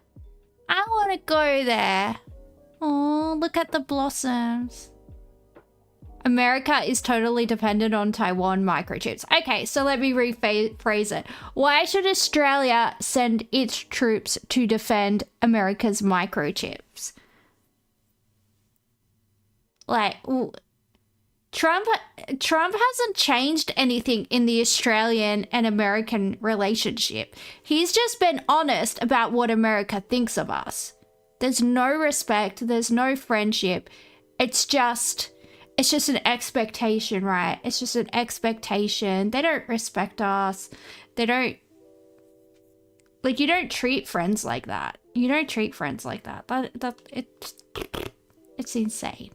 I want to go there. Oh, look at the blossoms. America is totally dependent on Taiwan microchips. Okay, so let me rephrase it. Why should Australia send its troops to defend America's microchips? Like, Trump hasn't changed anything in the Australian and American relationship. He's just been honest about what America thinks of us. There's no respect, there's no friendship. It's just an expectation, right? It's just an expectation. They don't respect us. They don't... Like, you don't treat friends like that. You don't treat friends like that. It's insane.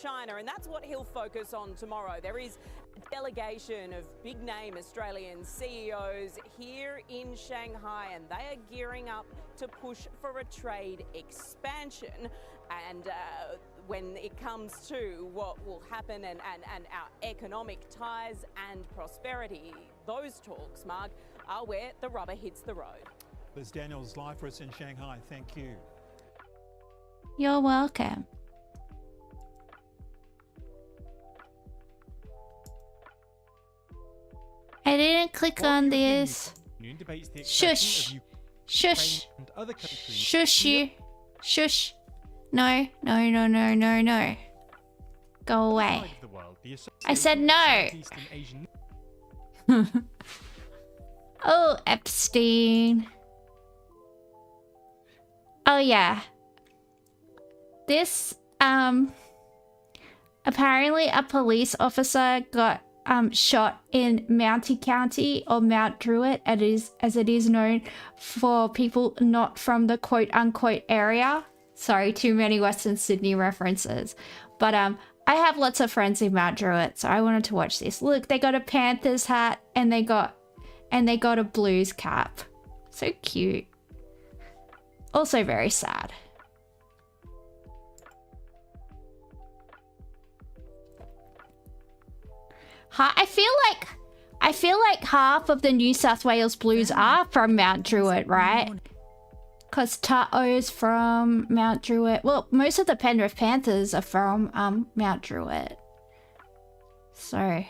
China, and that's what he'll focus on tomorrow. There is a delegation of big-name Australian CEOs here in Shanghai, and they are gearing up to push for a trade expansion. And when it comes to what will happen and our economic ties and prosperity, those talks, Mark, are where the rubber hits the road. Liz Daniels, live for us in Shanghai. Thank you. You're welcome. I didn't click on this. Shush. Shush. Shush you. Shush. No. Go away. I said no. Oh, Epstein. Oh, yeah. This, apparently a police officer got shot in Mountie County, or Mount Druitt, as it is known for people not from the quote-unquote area. Sorry, too many Western Sydney references. But I have lots of friends in Mount Druitt, so I wanted to watch this. Look, they got a Panthers hat and they got a Blues cap. So cute. Also very sad. I feel like half of the New South Wales Blues are from Mount Druitt, right? Because Ta'o's from Mount Druitt. Well, most of the Penrith Panthers are from Mount Druitt. So,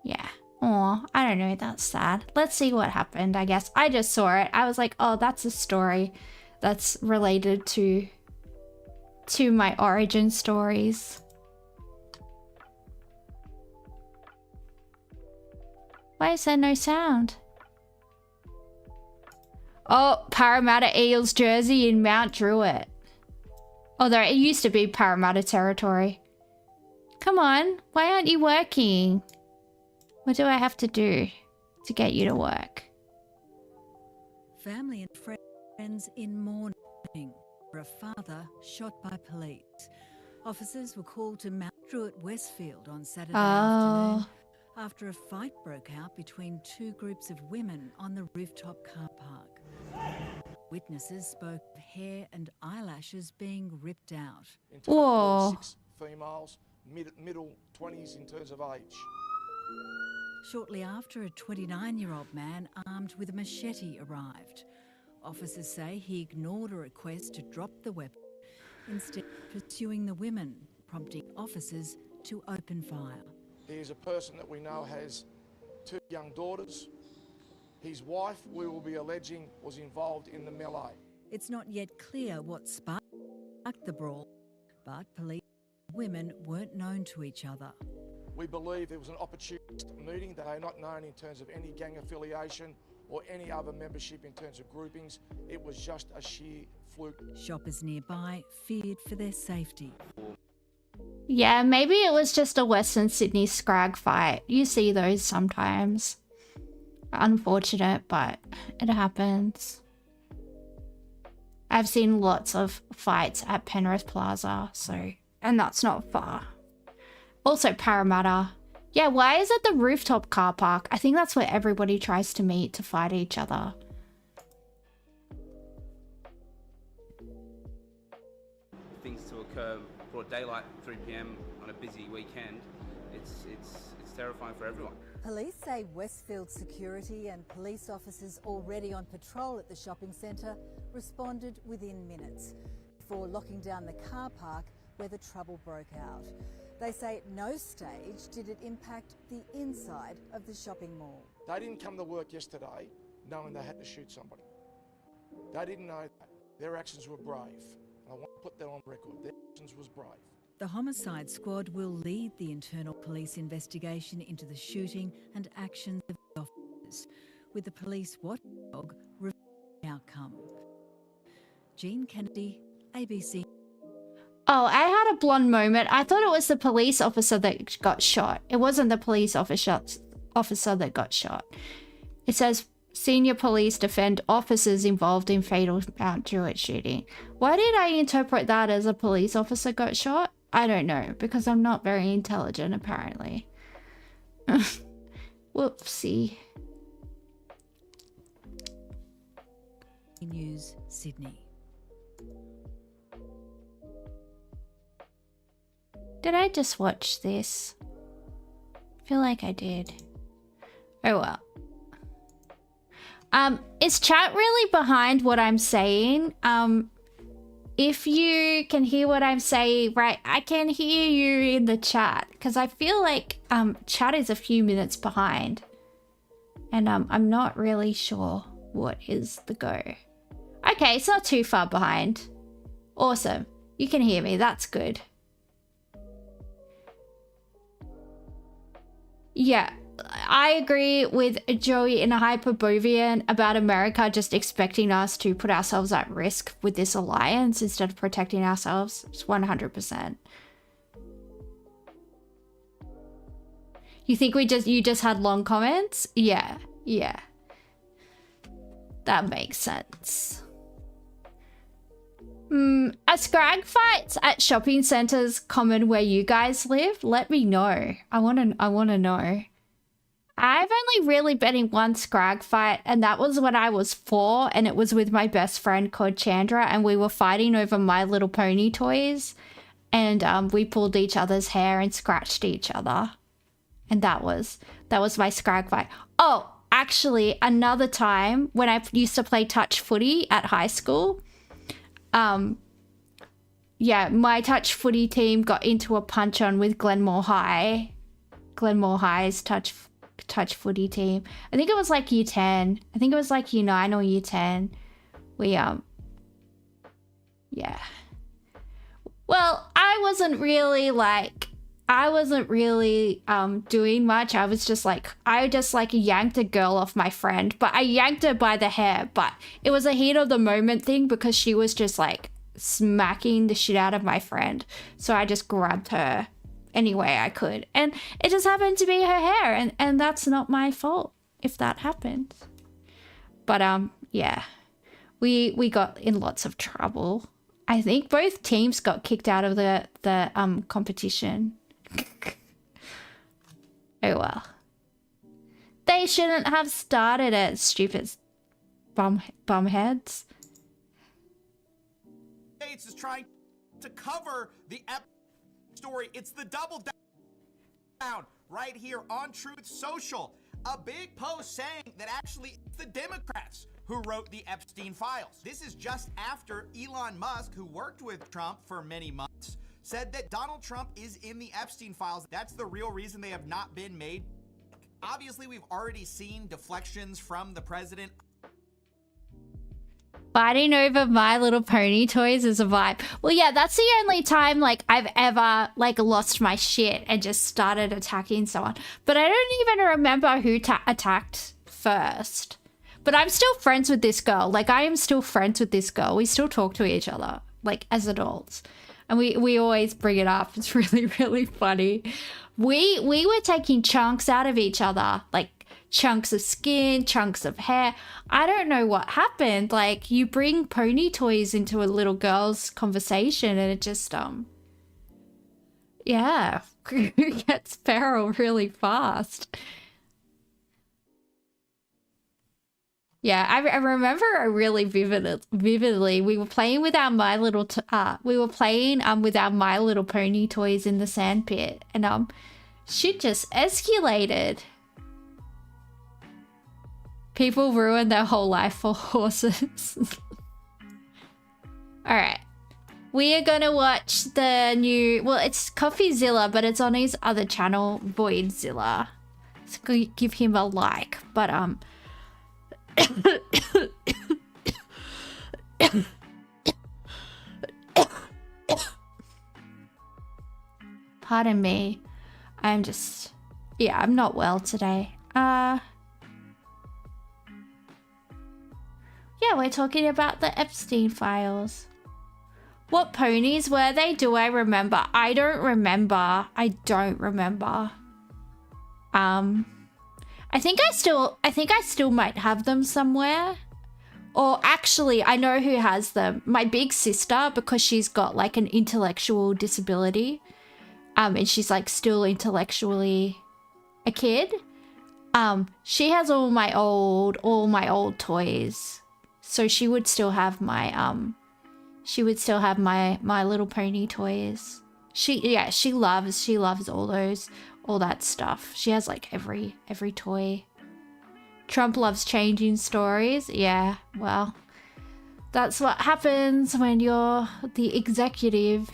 yeah. Aw, I don't know, that's sad. Let's see what happened, I guess. I just saw it. I was like, oh, that's a story that's related to my origin stories. Why is there no sound? Oh, Parramatta Eels jersey in Mount Druitt. Although it used to be Parramatta territory. Come on, why aren't you working? What do I have to do to get you to work? Family and friends in mourning for a father shot by police. Officers were called to Mount Druitt Westfield on Saturday afternoon after a fight broke out between two groups of women on the rooftop car park. Witnesses spoke of hair and eyelashes being ripped out. Whoa. 6 females, middle 20s in terms of age. Shortly after, a 29-year-old man armed with a machete arrived. Officers say he ignored a request to drop the weapon, instead pursuing the women, prompting officers to open fire. He's a person that we know has 2 young daughters. His wife, we will be alleging, was involved in the melee. It's not yet clear what sparked the brawl, but police and women weren't known to each other. We believe there was an opportunist meeting. They are not known in terms of any gang affiliation or any other membership in terms of groupings. It was just a sheer fluke. Shoppers nearby feared for their safety. Yeah, maybe it was just a Western Sydney scrag fight. You see those sometimes. Unfortunate, but it happens. I've seen lots of fights at Penrith Plaza, so, and that's not far. Also Parramatta. Yeah, why is it the rooftop car park? I think that's where everybody tries to meet to fight each other. Things to occur broad daylight, 3 p.m. on a busy weekend. It's terrifying for everyone. Police say Westfield security and police officers already on patrol at the shopping centre responded within minutes before locking down the car park where the trouble broke out. They say at no stage did it impact the inside of the shopping mall. They didn't come to work yesterday knowing they had to shoot somebody. They didn't know that. Their actions were brave. I want to put that on record. Their actions was brave. The homicide squad will lead the internal police investigation into the shooting and actions of the officers, with the police watchdog reviewing the outcome. Jean Kennedy, ABC. Oh, I had a blonde moment. I thought it was the police officer that got shot. It wasn't the police officer that got shot. It says senior police defend officers involved in fatal Mount Druitt shooting. Why did I interpret that as a police officer got shot? I don't know, because I'm not very intelligent, apparently. Whoopsie. News, Sydney. Did I just watch this? I feel like I did. Oh well. Is chat really behind what I'm saying? If you can hear what I'm saying, right, I can hear you in the chat, because I feel like chat is a few minutes behind. And I'm not really sure what is the go. Okay, it's not too far behind. Awesome. You can hear me, that's good. Yeah, I agree with Joey in a Hyperbovian about America just expecting us to put ourselves at risk with this alliance instead of protecting ourselves. It's 100%. You think you just had long comments? Yeah, yeah. That makes sense. Are scrag fights at shopping centers common where you guys live? Let me know. I wanna know. I've only really been in one scrag fight, and that was when I was 4, and it was with my best friend called Chandra, and we were fighting over My Little Pony toys, and we pulled each other's hair and scratched each other, and that was my scrag fight. Oh, actually, another time when I used to play touch footy at high school, yeah, my touch footy team got into a punch-on with Glenmore High. Glenmore High's touch footy team. I think it was like year 10. I think it was like year 9 or year 10. We yeah. Well, I wasn't really doing much. I just yanked a girl off my friend, but I yanked her by the hair, but it was a heat of the moment thing because she was just like smacking the shit out of my friend. So I just grabbed her any way I could, and it just happened to be her hair, and that's not my fault if that happened. But yeah, we got in lots of trouble. I think both teams got kicked out of the competition. Oh well. They shouldn't have started it, stupid bumheads. States is trying to cover the story. It's the double down right here on Truth Social. A big post saying that actually it's the Democrats who wrote the Epstein files. This is just after Elon Musk, who worked with Trump for many months, said that Donald Trump is in the Epstein files. That's the real reason they have not been made. Obviously, we've already seen deflections from the president. Fighting over My Little Pony toys is a vibe. Well, yeah, that's the only time like I've ever like lost my shit and just started attacking someone. But I don't even remember who attacked first. But I'm still friends with this girl. Like, I am still friends with this girl. We still talk to each other, like, as adults. And we always bring it up. It's really, really funny. We were taking chunks out of each other, like chunks of skin, chunks of hair. I don't know what happened. Like, you bring pony toys into a little girl's conversation and it just, yeah, gets feral really fast. Yeah, I remember really vividly. We were playing with our My Little with our My Little Pony toys in the sandpit, and shit just escalated. People ruin their whole life for horses. All right, we are gonna watch the new. Well, it's CoffeeZilla, but it's on his other channel, Voidzilla. So give him a like, but pardon me. I'm just, yeah, I'm not well today. Yeah, we're talking about the Epstein files. What ponies were they? Do I remember? I don't remember. I think I still might have them somewhere. Or actually, I know who has them. My big sister, because she's got like an intellectual disability. And she's like still intellectually a kid. She has all my old toys. So she would still have my My Little Pony toys. She loves all that stuff. She has like every toy. Trump loves changing stories. Yeah, well, that's what happens when you're the executive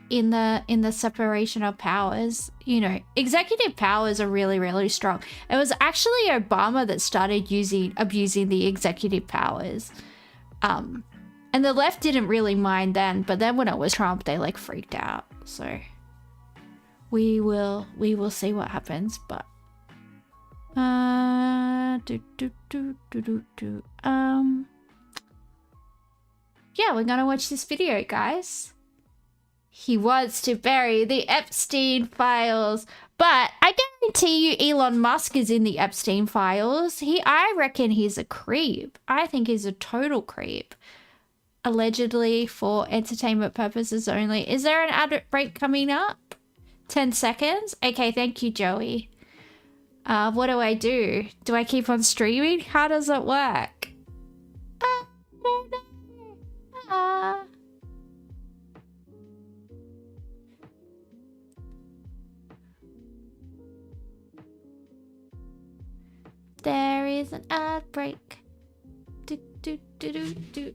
in the separation of powers. You know, executive powers are really, really strong. It was actually Obama that started abusing the executive powers. And the left didn't really mind then, but then when it was Trump, they like freaked out. So we will see what happens, but yeah, we're gonna watch this video, guys. He wants to bury the Epstein files, but I guarantee you Elon Musk is in the Epstein files. I reckon he's a creep. I think he's a total creep. Allegedly for entertainment purposes only. Is there an ad break coming up? 10 seconds? Okay, thank you, Joey. What do I do? Do I keep on streaming? How does it work? I don't know. There is an ad break. Do, do, do, do, do.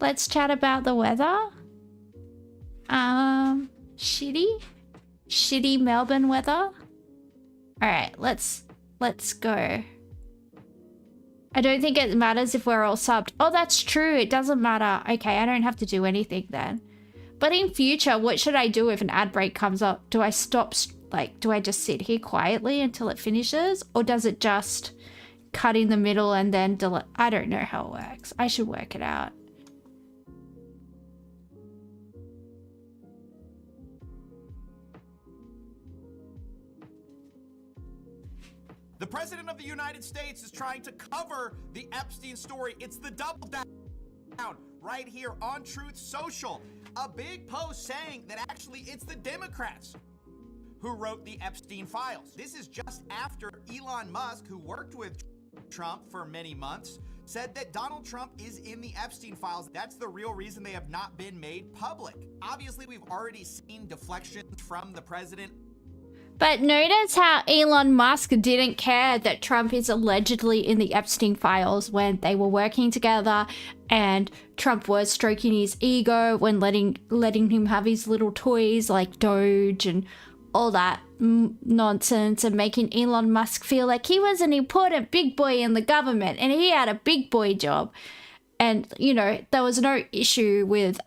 Let's chat about the weather. Shitty Melbourne weather. All right, let's go. I don't think it matters if we're all subbed. Oh, that's true. It doesn't matter. Okay, I don't have to do anything then. But in future, what should I do if an ad break comes up? Do I stop, like, do I just sit here quietly until it finishes? Or does it just cut in the middle and then delete? I don't know how it works. I should work it out. The President of the United States is trying to cover the Epstein story. It's the double down right here on Truth Social. A big post saying that actually it's the Democrats who wrote the Epstein files. This is just after Elon Musk, who worked with Trump for many months, said that Donald Trump is in the Epstein files. That's the real reason they have not been made public. Obviously, we've already seen deflections from the president. But notice how Elon Musk didn't care that Trump is allegedly in the Epstein files when they were working together, and Trump was stroking his ego when letting him have his little toys like Doge and all that nonsense, and making Elon Musk feel like he was an important big boy in the government and he had a big boy job. And, you know, there was no issue with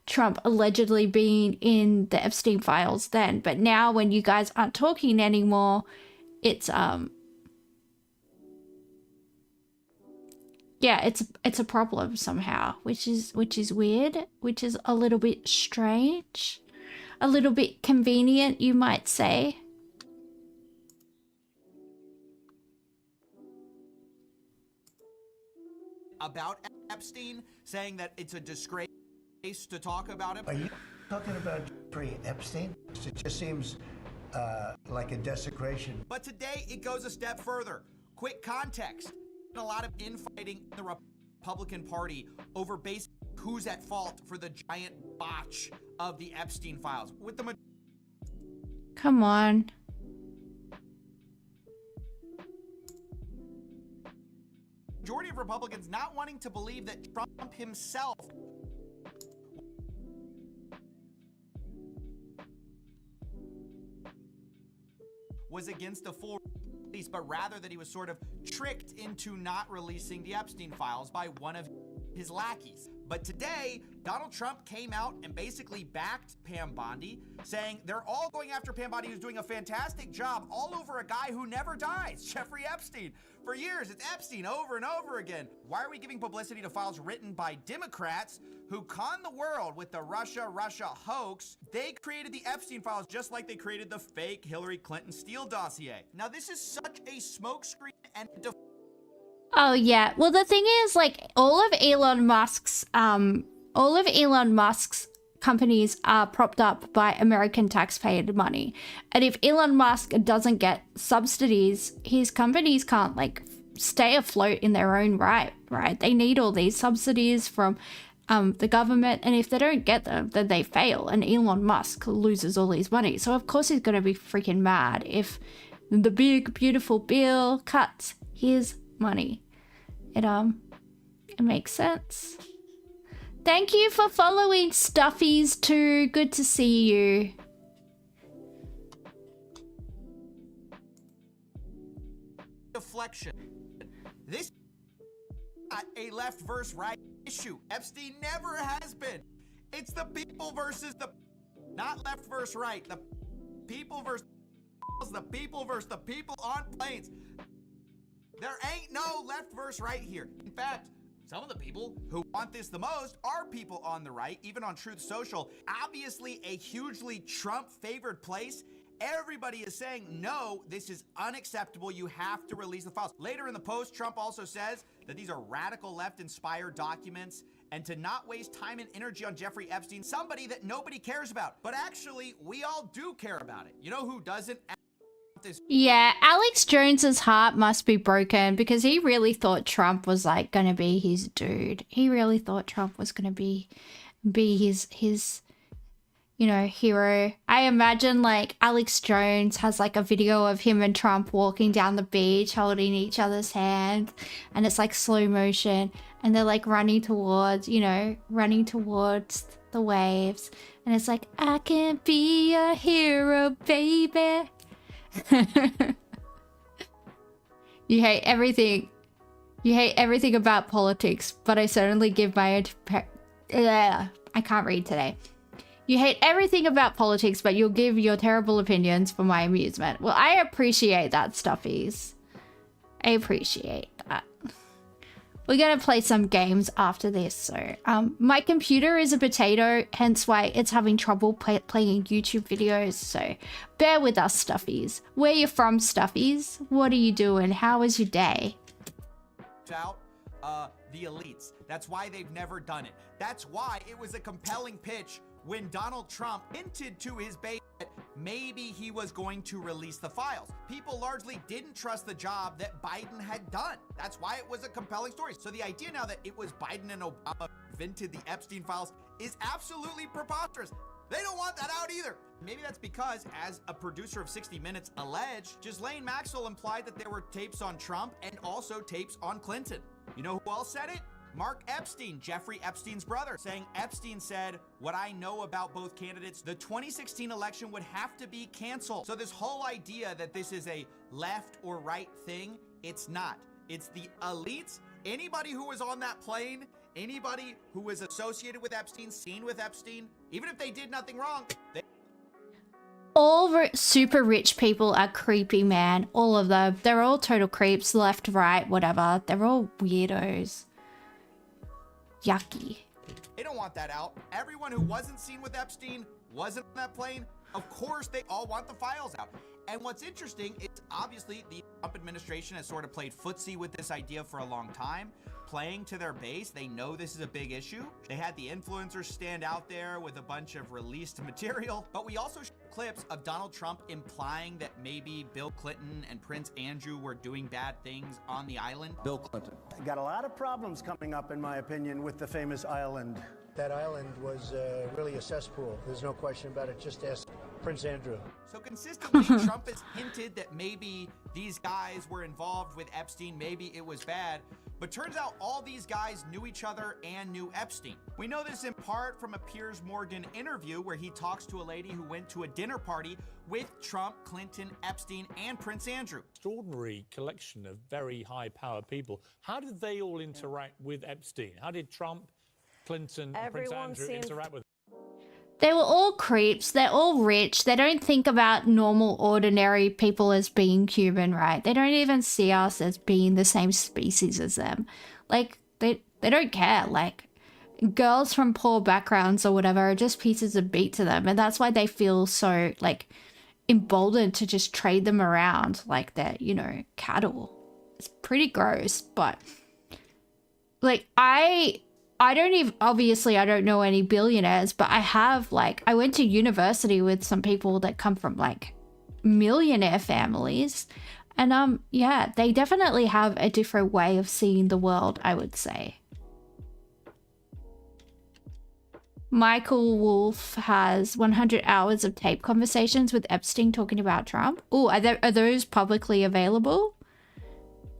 Trump allegedly being in the Epstein files then. But now when you guys aren't talking anymore, it's, yeah, it's a problem somehow, which is weird, which is a little bit strange, a little bit convenient, you might say. About Epstein, saying that it's a disgrace to talk about him. Are you talking about Jeffrey Epstein? It just seems like a desecration. But today it goes a step further. Quick context. A lot of infighting in the Republican Party over basically who's at fault for the giant botch of the Epstein files. With the Come on. majority of Republicans not wanting to believe that Trump himself was against a full release, but rather that he was sort of tricked into not releasing the Epstein files by one of his lackeys. But today, Donald Trump came out and basically backed Pam Bondi, saying they're all going after Pam Bondi, who's doing a fantastic job all over a guy who never dies, Jeffrey Epstein. For years, it's Epstein over and over again. Why are we giving publicity to files written by Democrats who conned the world with the Russia hoax? They created the Epstein files just like they created the fake Hillary Clinton Steele dossier. Now, this is such a smokescreen and Oh yeah. Well, the thing is, like, all of Elon Musk's companies are propped up by American taxpayer money. And if Elon Musk doesn't get subsidies, his companies can't, like, stay afloat in their own right? They need all these subsidies from the government, and if they don't get them, then they fail, and Elon Musk loses all his money. So of course he's going to be freaking mad if the big, beautiful bill cuts his money. It makes sense. Thank you for following, Stuffies too. Good to see you. Deflection. This is not a left versus right issue. Epstein never has been. It's the people versus the, not left versus right. The people versus the people versus the people on planes. There ain't no left versus right here. In fact, Some of the people who want this the most are people on the right, even on Truth Social. Obviously a hugely Trump-favored place. Everybody is saying, no, this is unacceptable. You have to release the files. Later in the post, Trump also says that these are radical left-inspired documents and to not waste time and energy on Jeffrey Epstein, somebody that nobody cares about. But actually, we all do care about it. You know who doesn't? Yeah, Alex Jones's heart must be broken because he really thought Trump was like gonna be his dude. He really thought Trump was gonna be his you know, hero. I imagine like Alex Jones has like a video of him and Trump walking down the beach holding each other's hand, and it's like slow motion and they're like running towards, you know, running towards the waves, and it's like, I can be a hero, baby. You hate everything. You hate everything about politics, but I certainly give my I can't read today. You hate everything about politics, but you'll give your terrible opinions for my amusement. Well, I appreciate that, Stuffies. I appreciate that. We're gonna play some games after this, so my computer is a potato, hence why it's having trouble playing YouTube videos, so bear with us, Stuffies. Where you from, Stuffies? What are you doing? How was your day? Out the elites. That's why they've never done it. That's why it was a compelling pitch when Donald Trump hinted to his base that maybe he was going to release the files. People largely didn't trust the job that Biden had done. That's why it was a compelling story. So the idea now that it was Biden and Obama invented the Epstein files is absolutely preposterous. They don't want that out either. Maybe that's because, as a producer of 60 Minutes alleged, Ghislaine Maxwell implied that there were tapes on Trump and also tapes on Clinton. You know who else said it? Mark Epstein, Jeffrey Epstein's brother, saying Epstein said, what I know about both candidates, the 2016 election would have to be canceled. So this whole idea that this is a left or right thing, it's not. It's the elites. Anybody who was on that plane, anybody who was associated with Epstein, seen with Epstein, even if they did nothing wrong, all super rich people are creepy, man. All of them. They're all total creeps, left, right, whatever. They're all weirdos. Yucky. They don't want that out. Everyone who wasn't seen with Epstein, wasn't on that plane, of course they all want the files out. And what's interesting is obviously the Trump administration has sort of played footsie with this idea for a long time, playing to their base. They know this is a big issue. They had the influencers stand out there with a bunch of released material, but we also showed clips of Donald Trump implying that maybe Bill Clinton and Prince Andrew were doing bad things on the island. Bill Clinton. Got a lot of problems coming up, in my opinion, with the famous island. That island was really a cesspool. There's no question about it. Just ask Prince Andrew. So consistently, Trump has hinted that maybe these guys were involved with Epstein, maybe it was bad, but turns out all these guys knew each other and knew Epstein. We know this in part from a Piers Morgan interview where he talks to a lady who went to a dinner party with Trump, Clinton, Epstein, and Prince Andrew. Extraordinary collection of very high-powered people. How did they all interact with Epstein? How did Trump, Clinton, and Prince Andrew interact with him? They were all creeps. They're all rich. They don't think about normal, ordinary people as being human, right? They don't even see us as being the same species as them. Like, they don't care. Like, girls from poor backgrounds or whatever are just pieces of meat to them. And that's why they feel so, like, emboldened to just trade them around like they're, you know, cattle. It's pretty gross, but, like, I don't even, obviously I don't know any billionaires, but I have, like, I went to university with some people that come from like millionaire families, and yeah, they definitely have a different way of seeing the world, I would say. Michael Wolf has 100 hours of tape conversations with Epstein talking about Trump. Oh, are those publicly available?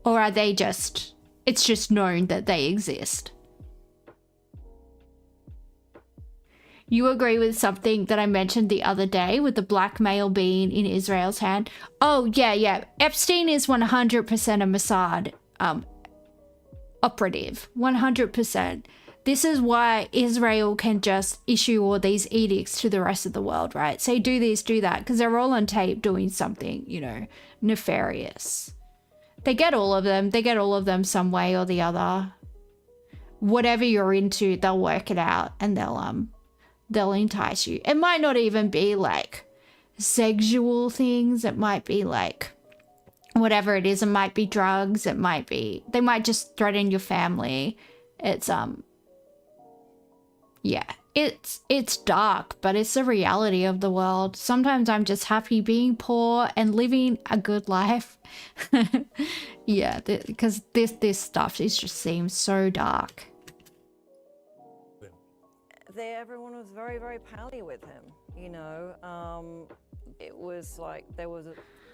Or are they just, it's just known that they exist? You agree with something that I mentioned the other day with the blackmail being in Israel's hand? Oh, yeah. Epstein is 100% a Mossad operative. 100%. This is why Israel can just issue all these edicts to the rest of the world, right? Say, do this, do that, because they're all on tape doing something, you know, nefarious. They get all of them. They get all of them some way or the other. whatever you're into, they'll work it out and they'll entice you. It might not even be like sexual things. It might be like whatever it is. It might be drugs. It might be, they might just threaten your family. It's yeah, it's dark, but it's the reality of the world. Sometimes I'm just happy being poor and living a good life. Yeah, because this stuff, it just seems so dark. Everyone was very, very pally with him, you know. It was like there was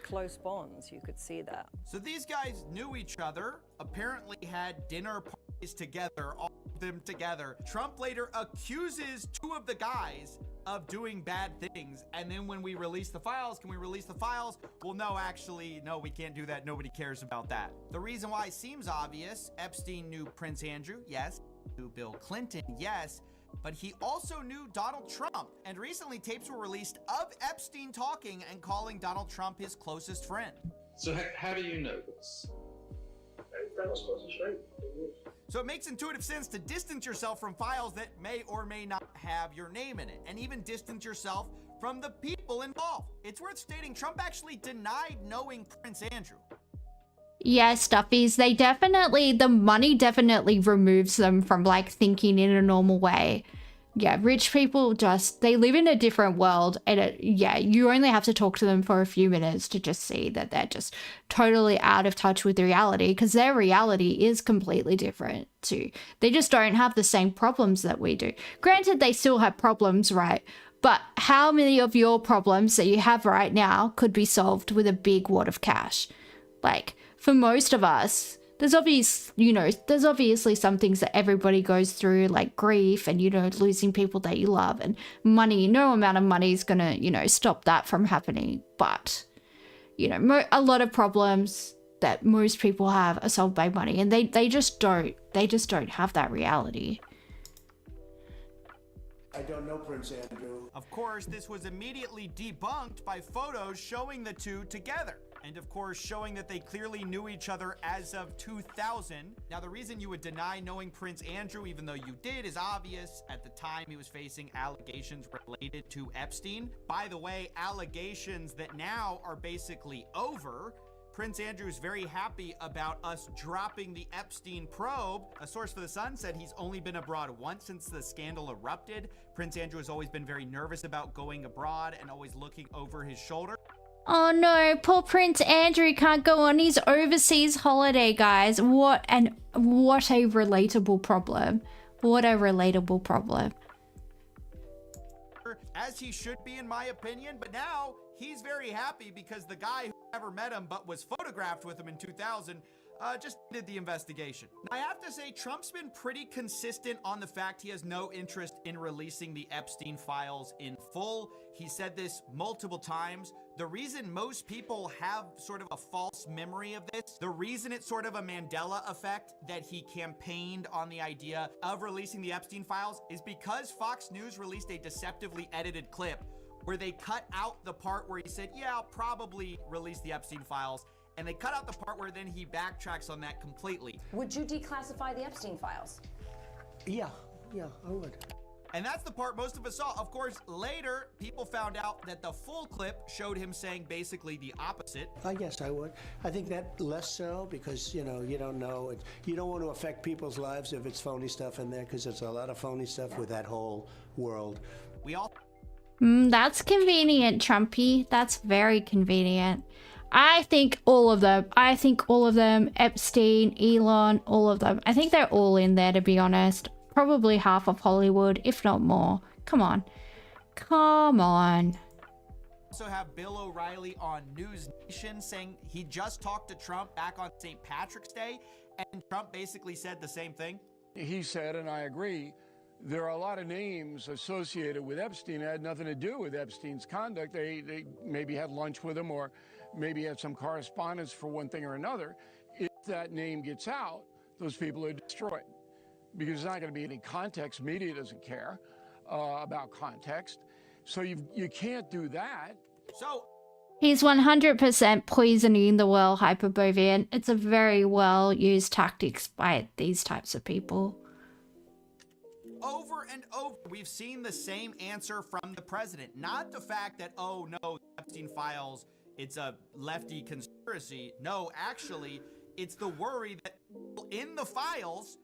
close bonds, you could see that. So these guys knew each other, apparently had dinner parties together, all of them together. Trump later accuses two of the guys of doing bad things, and then when we release the files, can we release the files? Well, no, actually, no, we can't do that. Nobody cares about that. The reason why seems obvious. Epstein knew Prince Andrew, yes. Knew Bill Clinton, yes. But he also knew Donald Trump, and recently tapes were released of Epstein talking and calling Donald Trump his closest friend. So how do you know this? So it makes intuitive sense to distance yourself from files that may or may not have your name in it, and even distance yourself from the people involved. It's worth stating Trump actually denied knowing Prince Andrew. Yeah, stuffies, the money definitely removes them from like thinking in a normal way. Yeah, rich people they live in a different world, and yeah, you only have to talk to them for a few minutes to just see that they're just totally out of touch with reality, because their reality is completely different too. They just don't have the same problems that we do. Granted, they still have problems, right? But how many of your problems that you have right now could be solved with a big wad of cash? Like, for most of us, there's obviously some things that everybody goes through, like grief and, losing people that you love, and money. No amount of money is going to, stop that from happening. But, a lot of problems that most people have are solved by money, and they just don't have that reality. I don't know Prince Andrew. Of course, this was immediately debunked by photos showing the two together. And of course, showing that they clearly knew each other as of 2000. Now, the reason you would deny knowing Prince Andrew, even though you did, is obvious. At the time, he was facing allegations related to Epstein. By the way, allegations that now are basically over. Prince Andrew is very happy about us dropping the Epstein probe. A source for The Sun said he's only been abroad once since the scandal erupted. Prince Andrew has always been very nervous about going abroad and always looking over his shoulder. Oh no, poor Prince Andrew can't go on his overseas holiday, guys. What a relatable problem. What a relatable problem. As he should be, in my opinion, but now he's very happy because the guy who never met him but was photographed with him in 2000 just did the investigation. Now, I have to say, Trump's been pretty consistent on the fact he has no interest in releasing the Epstein files in full. He said this multiple times. The reason most people have sort of a false memory of this, the reason it's sort of a Mandela effect that he campaigned on the idea of releasing the Epstein files, is because Fox News released a deceptively edited clip where they cut out the part where he said, yeah, I'll probably release the Epstein files. And they cut out the part where then he backtracks on that completely. Would you declassify the Epstein files? Yeah, I would. And that's the part most of us saw. Of course, later, people found out that the full clip showed him saying basically the opposite. Yes, I would. I think that less so because, you don't know. You don't want to affect people's lives if it's phony stuff in there, because there's a lot of phony stuff with that whole world. We all... That's convenient, Trumpy. That's very convenient. I think all of them. Epstein, Elon, all of them. I think they're all in there, to be honest. Probably half of Hollywood, if not more. Come on. Also have Bill O'Reilly on News Nation saying he just talked to Trump back on St. Patrick's Day, and Trump basically said the same thing. He said, and I agree, there are a lot of names associated with Epstein that had nothing to do with Epstein's conduct. They maybe had lunch with him or maybe had some correspondence for one thing or another. If that name gets out, those people are destroyed because there's not going to be any context. Media doesn't care about context. So you can't do that. So he's 100% poisoning the world, Hyperbovian. It's a very well used tactics by these types of people. Over and over, we've seen the same answer from the president. Not the fact that, oh no, Epstein files, it's a lefty conspiracy. No, actually, it's the worry that people in the files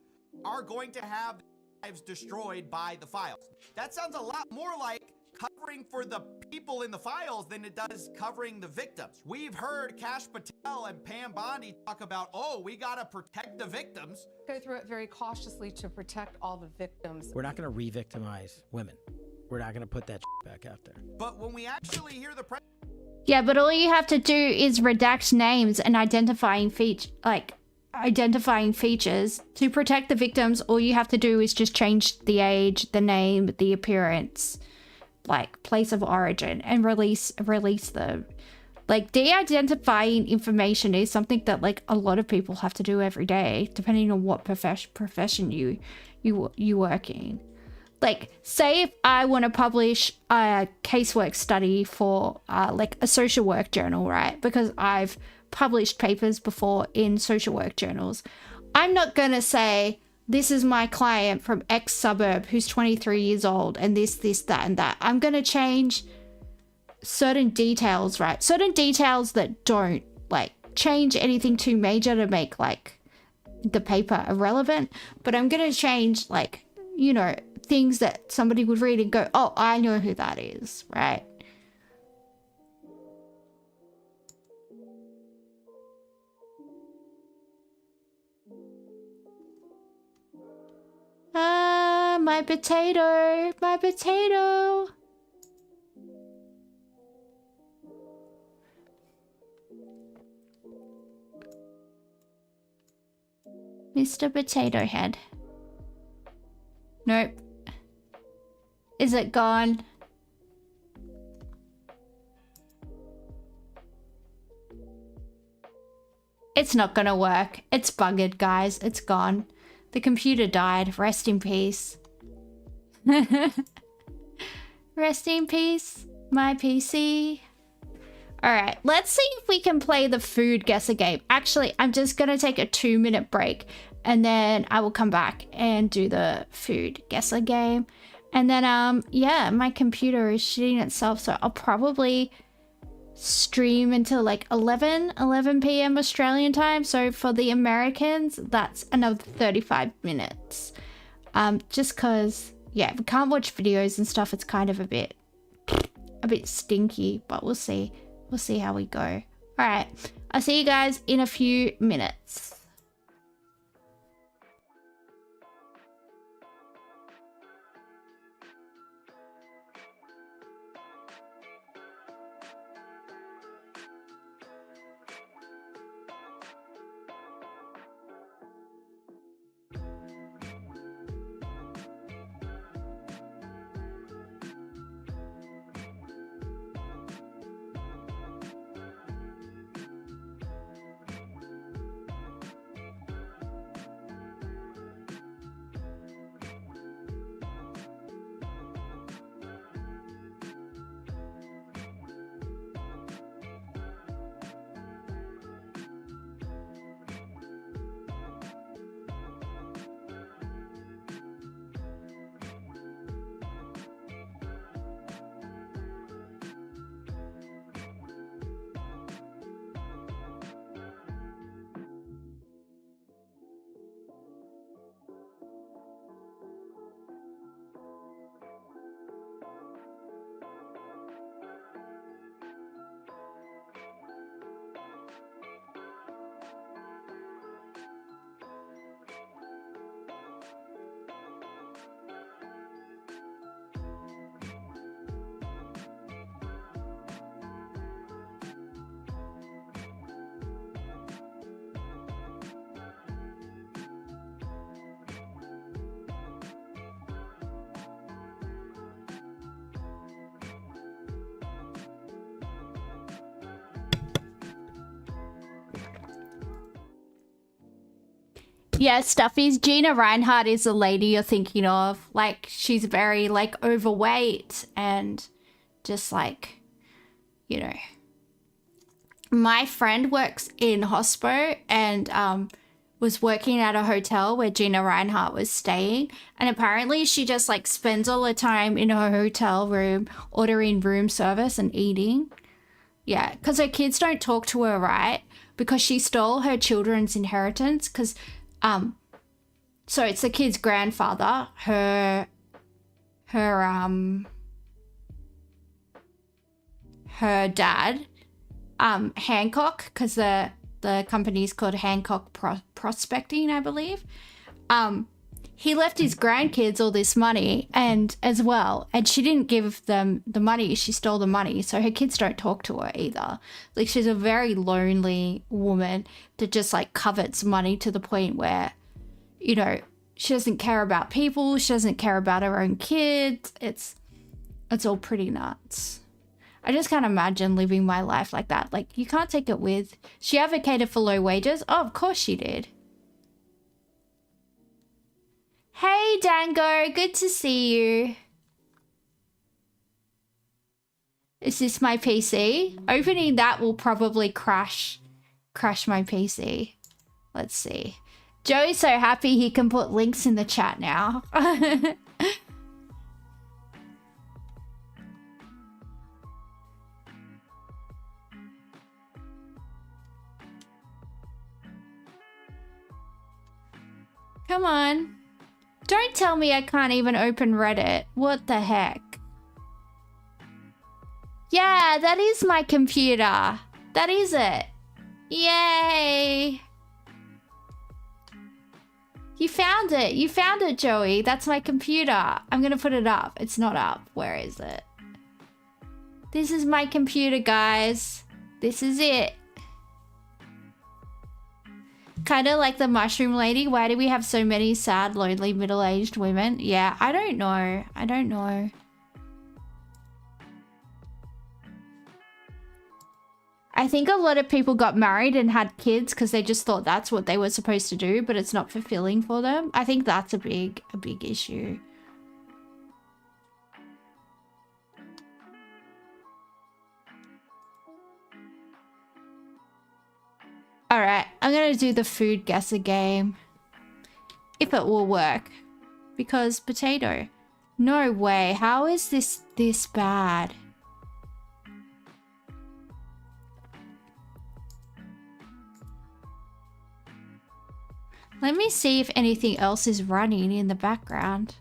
are going to have their lives destroyed by the files. That sounds a lot more like covering for the people in the files than it does covering the victims. We've heard Kash Patel and Pam Bondi talk about, oh, we gotta protect the victims. Go through it very cautiously to protect all the victims. We're not going to re-victimize women. We're not going to put that back out there. But when we actually hear the president... Yeah, but all you have to do is redact names and identifying features to protect the victims. All you have to do is just change the age, the name, the appearance, like place of origin, and release them. Like, de-identifying information is something that like a lot of people have to do every day, depending on what profession you work in. Like, say if I want to publish a casework study for like a social work journal, right? Because I've published papers before in social work journals. I'm not going to say, this is my client from X suburb who's 23 years old and this, that, and that. I'm going to change certain details, right? Certain details that don't like change anything too major to make like the paper irrelevant. But I'm going to change like, you know, things that somebody would read and go, oh, I know who that is, right? Ah, my potato, my potato. Mr. Potato Head. Nope. Is it gone? It's not gonna work. It's buggered, guys. It's gone. The computer died. Rest in peace. Rest in peace, my PC. Alright, let's see if we can play the food guesser game. Actually, I'm just gonna take a 2-minute break and then I will come back and do the food guesser game. And then, yeah, my computer is shitting itself, so I'll probably stream until like 11 p.m. Australian time. So for the Americans, that's another 35 minutes. Just cause, yeah, we can't watch videos and stuff. It's kind of a bit stinky, but we'll see. We'll see how we go. All right, I'll see you guys in a few minutes. Yeah, Stuffies. Gina Reinhardt is the lady you're thinking of. Like, she's very, like, overweight and just, like, you know. My friend works in hospo and was working at a hotel where Gina Reinhardt was staying, and apparently she just like spends all the time in her hotel room ordering room service and eating. Yeah, because her kids don't talk to her, right? Because she stole her children's inheritance. Because so it's the kid's grandfather, her dad, Hancock, because the company's called Hancock Prospecting, I believe. He left his grandkids all this money and she didn't give them the money. She stole the money, so her kids don't talk to her either. Like, she's a very lonely woman that just like covets money to the point where, you know, she doesn't care about people. She doesn't care about her own kids. It's all pretty nuts. I just can't imagine living my life like that. Like, you can't take it with. She advocated for low wages. Oh, of course she did. Hey, Dango. Good to see you. Is this my PC? Opening that will probably crash my PC. Let's see. Joey's so happy he can put links in the chat now. Come on. Don't tell me I can't even open Reddit. What the heck? Yeah, that is my computer. That is it. Yay. You found it. You found it, Joey. That's my computer. I'm going to put it up. It's not up. Where is it? This is my computer, guys. This is it. Kind of like the mushroom lady. Why do we have so many sad, lonely, middle-aged women? Yeah, I don't know. I don't know. I think a lot of people got married and had kids because they just thought that's what they were supposed to do, but it's not fulfilling for them. I think that's a big issue. Alright, I'm gonna do the food guesser game. If it will work. Because potato. No way. How is this bad? Let me see if anything else is running in the background.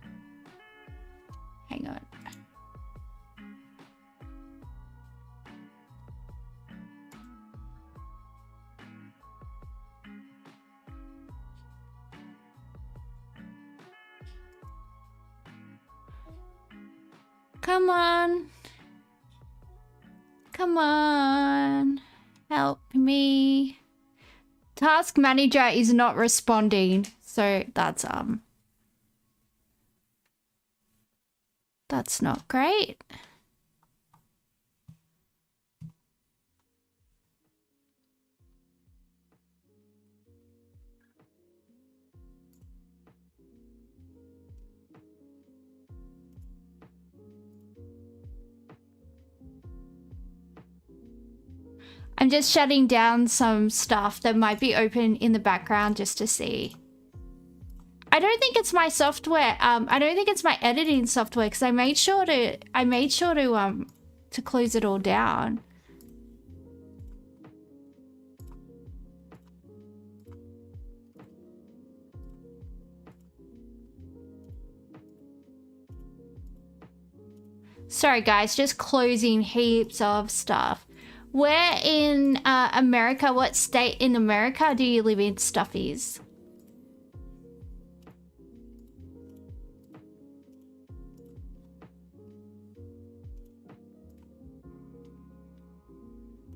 Hang on. Come on. Come on. Help me. Task manager is not responding. So that's not great. I'm just shutting down some stuff that might be open in the background just to see. I don't think it's my software. I don't think it's my editing software because I made sure to close it all down. Sorry guys, just closing heaps of stuff. Where in America, what state in America do you live in, Stuffies?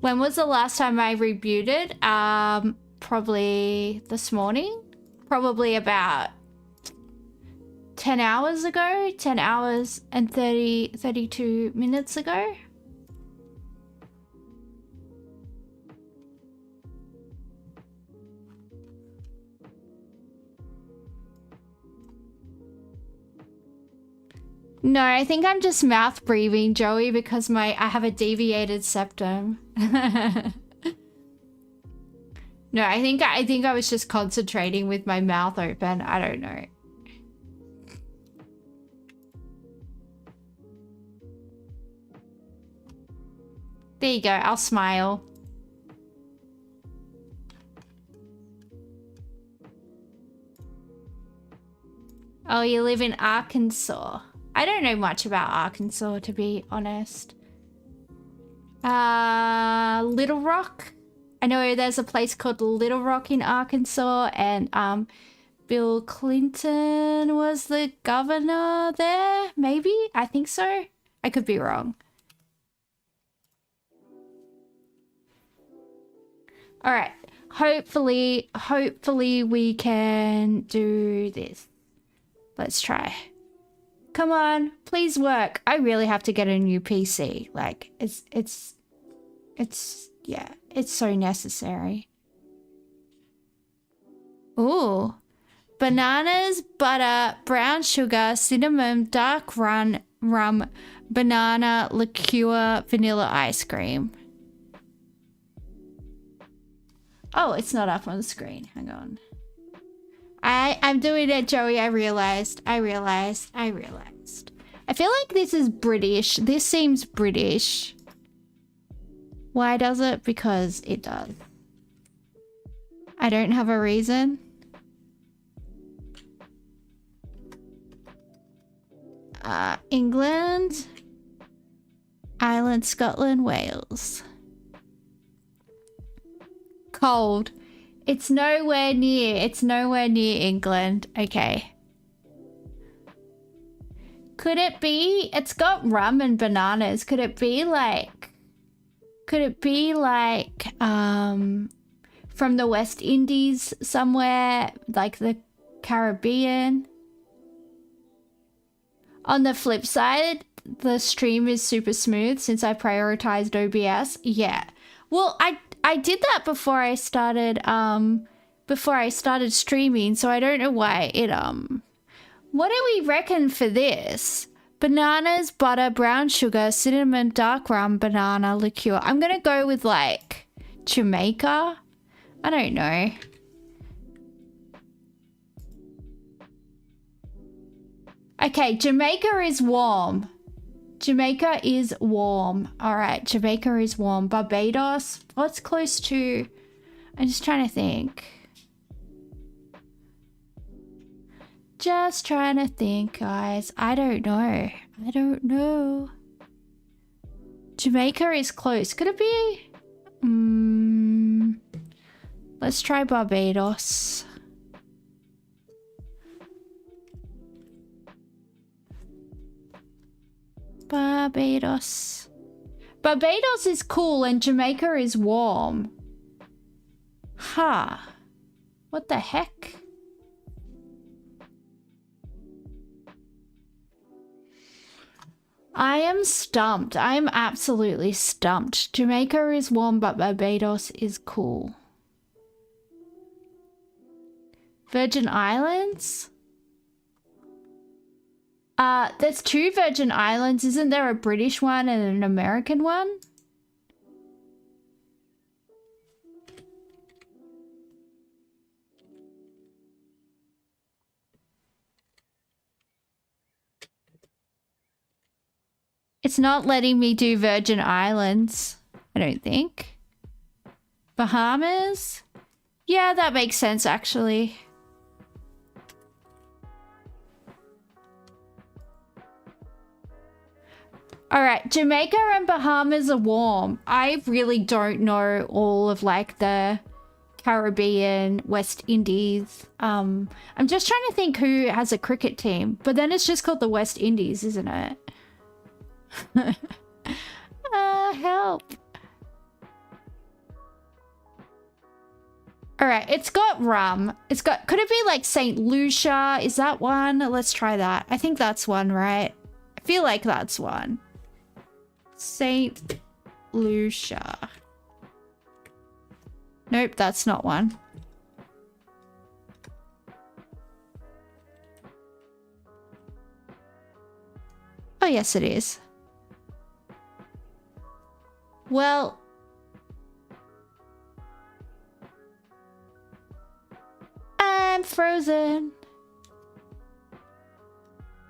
When was the last time I rebooted? Probably this morning. Probably about 10 hours ago. 10 hours and 32 minutes ago. No, I think I'm just mouth breathing, Joey, because I have a deviated septum. No, I think I was just concentrating with my mouth open. I don't know. There you go. I'll smile. Oh, you live in Arkansas. I don't know much about Arkansas, to be honest. Little Rock. I know there's a place called Little Rock in Arkansas, and Bill Clinton was the governor there, maybe? I think so. I could be wrong. All right. Hopefully we can do this. Let's try. Come on, please work. I really have to get a new PC. Like, yeah, it's so necessary. Ooh. Bananas, butter, brown sugar, cinnamon, dark rum, banana, liqueur, vanilla ice cream. Oh, it's not up on the screen. Hang on. I'm doing it, Joey. I realized. I feel like this is British. This seems British. Why does it? Because it does. I don't have a reason. England, Ireland, Scotland, Wales. Cold. It's nowhere near. It's nowhere near England. Okay. Could it be? It's got rum and bananas. Could it be like from the West Indies somewhere, like the Caribbean? On the flip side, the stream is super smooth since I prioritized OBS. Yeah. Well, I did that before I started streaming, so I don't know why it What do we reckon for this? Bananas, butter, brown sugar, cinnamon, dark rum, banana, liqueur. I'm gonna go with like Jamaica. I don't know. Okay, Jamaica is warm. Jamaica is warm. All right, Jamaica is warm. Barbados, what's close to? I'm just trying to think. Just trying to think, guys. I don't know. I don't know. Jamaica is close. Could it be? Let's try Barbados. Barbados. Barbados is cool and Jamaica is warm. Huh. What the heck? I am stumped. I am absolutely stumped. Jamaica is warm, but Barbados is cool. Virgin Islands? There's two Virgin Islands. Isn't there a British one and an American one? It's not letting me do Virgin Islands, I don't think. Bahamas? Yeah, that makes sense, actually. Alright, Jamaica and Bahamas are warm. I really don't know all of like the Caribbean, West Indies. I'm just trying to think who has a cricket team, but then it's just called the West Indies, isn't it? Help. Alright, it's got rum. It's got, could it be like St. Lucia? Is that one? Let's try that. I think that's one, right? I feel like that's one. St. Lucia. Nope, that's not one. Oh, yes, it is. frozen.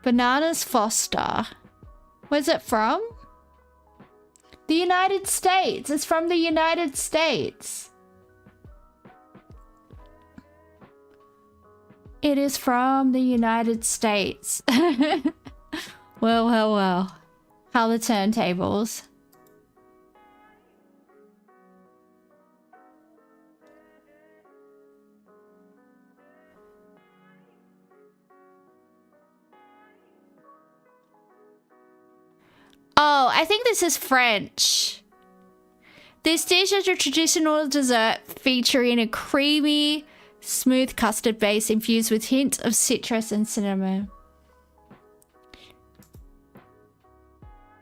Bananas Foster. Where's it from? The United States. It's from the United States. It is from the United States. Well, well, well. How the turntables. Oh, I think this is French. This dish is a traditional dessert featuring a creamy, smooth custard base infused with hints of citrus and cinnamon.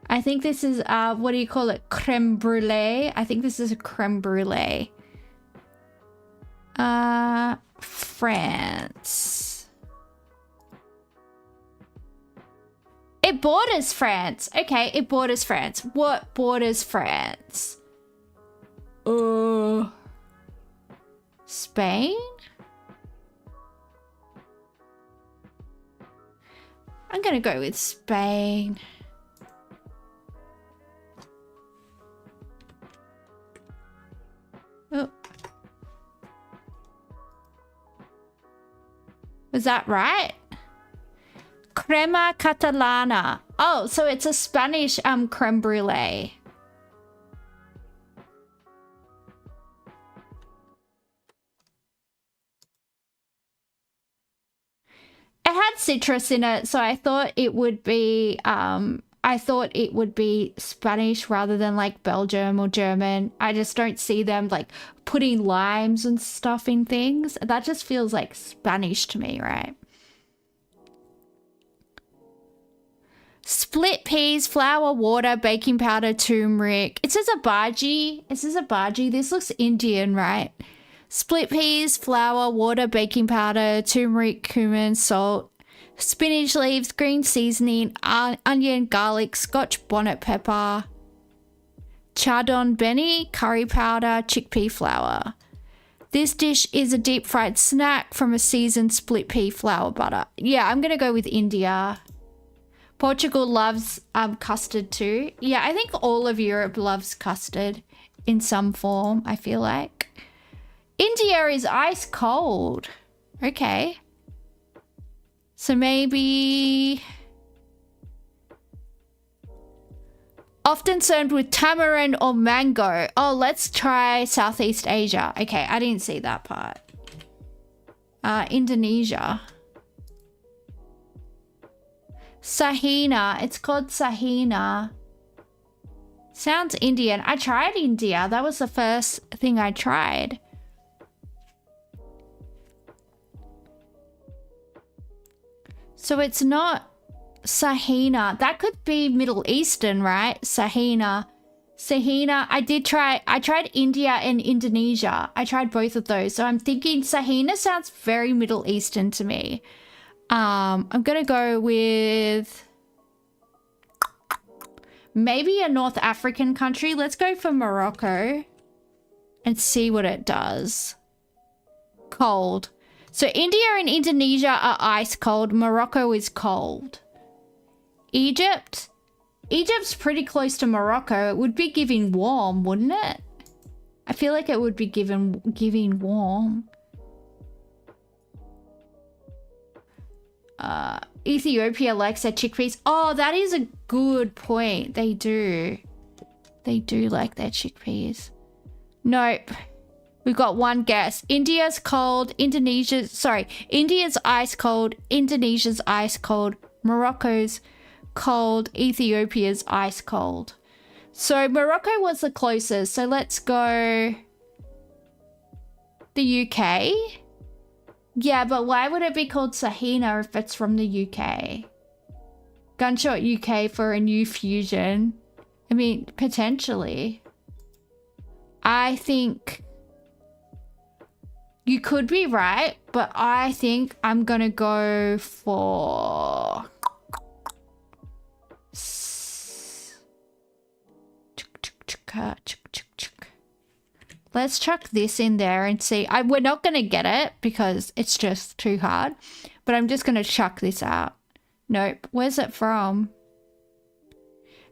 I think this is, what do you call it? Creme brulee. I think this is a creme brulee. France. It borders France. Okay, it borders France. What borders France? Spain? I'm gonna go with Spain. Oh. Was that right? Crema Catalana. Oh, so it's a Spanish creme brulee. It had citrus in it, so I thought it would be Spanish rather than like Belgium or German. I just don't see them like putting limes and stuff in things. That just feels like Spanish to me, right? Split peas, flour, water, baking powder, turmeric. It says a bhaji. It says a bhaji. This looks Indian, right? Split peas, flour, water, baking powder, turmeric, cumin, salt, spinach leaves, green seasoning, onion, garlic, Scotch bonnet pepper, chardon beni, curry powder, chickpea flour. This dish is a deep fried snack from a seasoned split pea flour butter. Yeah, I'm going to go with India. Portugal loves custard too. Yeah, I think all of Europe loves custard in some form, I feel like. India is ice cold. Okay. So maybe... Often served with tamarind or mango. Oh, let's try Southeast Asia. Okay, I didn't see that part. Indonesia. Sahina. It's called Sahina. Sounds Indian. I tried India. That was the first thing I tried. So it's not Sahina. That could be Middle Eastern, right? Sahina. Sahina. I tried India and Indonesia. I tried both of those. So I'm thinking Sahina sounds very Middle Eastern to me. I'm gonna go with maybe a North African country. Let's go for Morocco and see what it does. Cold. So India and Indonesia are ice cold. Morocco is cold. Egypt. Egypt's pretty close to Morocco. It would be giving warm, wouldn't it? I feel like it would be giving warm. Ethiopia likes their chickpeas. Oh, that is a good point. They do. They do like their chickpeas. Nope. We've got one guess. India's cold. India's ice cold. Indonesia's ice cold. Morocco's cold. Ethiopia's ice cold. So Morocco was the closest. So let's go the UK. Yeah, but why would it be called Sahina if it's from the UK? Gunshot UK for a new fusion. I mean, potentially. I think you could be right, but I think I'm gonna go for... Let's chuck this in there and see. We're not going to get it because it's just too hard. But I'm just going to chuck this out. Nope. Where's it from?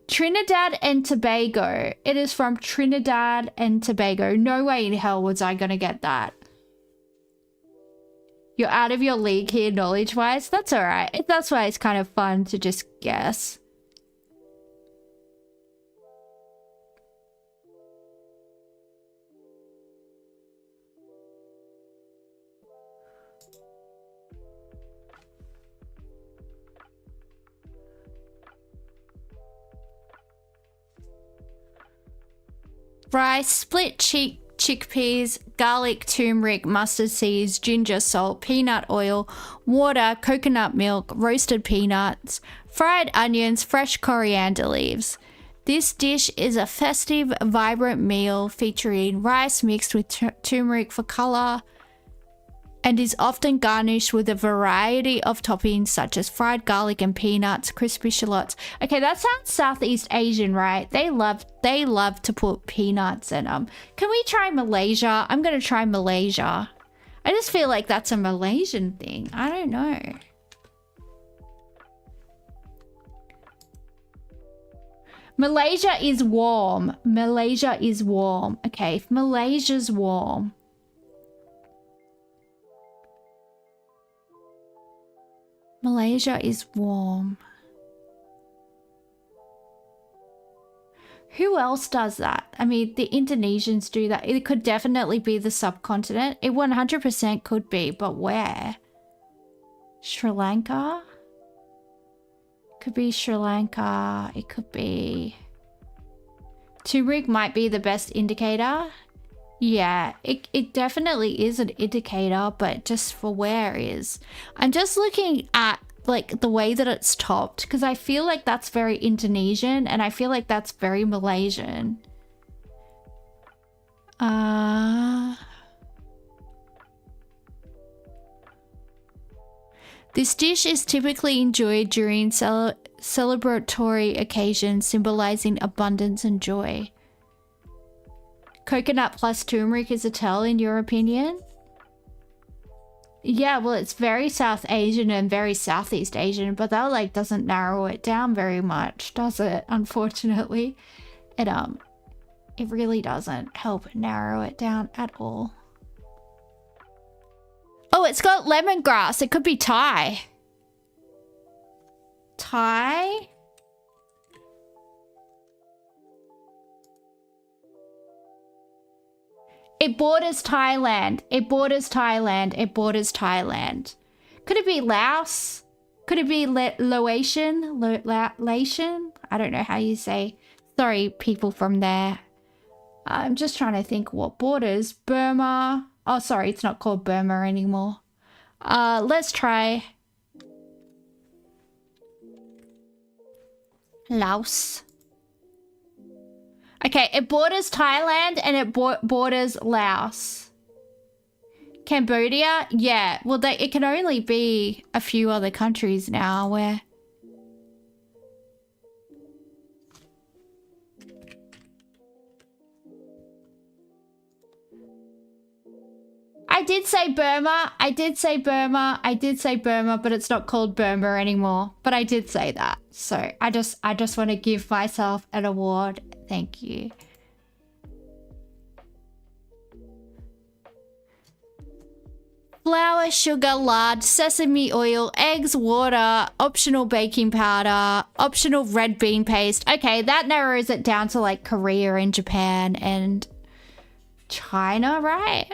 Trinidad and Tobago. It is from Trinidad and Tobago. No way in hell was I going to get that. You're out of your league here knowledge-wise. That's all right. That's why it's kind of fun to just guess. Rice, split chickpeas, garlic, turmeric, mustard seeds, ginger, salt, peanut oil, water, coconut milk, roasted peanuts, fried onions, fresh coriander leaves. This dish is a festive, vibrant meal featuring rice mixed with turmeric for color and is often garnished with a variety of toppings such as fried garlic and peanuts, crispy shallots. Okay, that sounds Southeast Asian, right? They love to put peanuts in them. Can we try Malaysia? I'm going to try Malaysia. I just feel like that's a Malaysian thing. I don't know. Malaysia is warm. Malaysia is warm. Okay, if Malaysia's warm. Malaysia is warm. Who else does that? I mean, the Indonesians do that. It could definitely be the subcontinent. It 100% could be, but where? Sri Lanka? Could be Sri Lanka. It could be... Turmeric might be the best indicator. Yeah, it definitely is an indicator, but just for where is. I'm just looking at like the way that it's topped because I feel like that's very Indonesian and I feel like that's very Malaysian. This dish is typically enjoyed during celebratory occasions symbolizing abundance and joy. Coconut plus turmeric is a tell in your opinion? Yeah, well, it's very South Asian and very Southeast Asian, but that like doesn't narrow it down very much, does it? Unfortunately, it really doesn't help narrow it down at all. Oh, it's got lemongrass. It could be Thai. Thai? It borders Thailand. It borders Thailand. It borders Thailand. Could it be Laos? Could it be Laotian? Laotian? I don't know how you say. Sorry, people from there. I'm just trying to think what borders. Burma. Oh, sorry, it's not called Burma anymore. Let's try Laos. Okay, it borders Thailand and it borders Laos. Cambodia? Yeah, well, it can only be a few other countries now where... I did say Burma. I did say Burma. I did say Burma, but it's not called Burma anymore. But I did say that. So I just want to give myself an award. Thank you. Flour, sugar, lard, sesame oil, eggs, water, optional baking powder, optional red bean paste. Okay, that narrows it down to like Korea and Japan and China, right?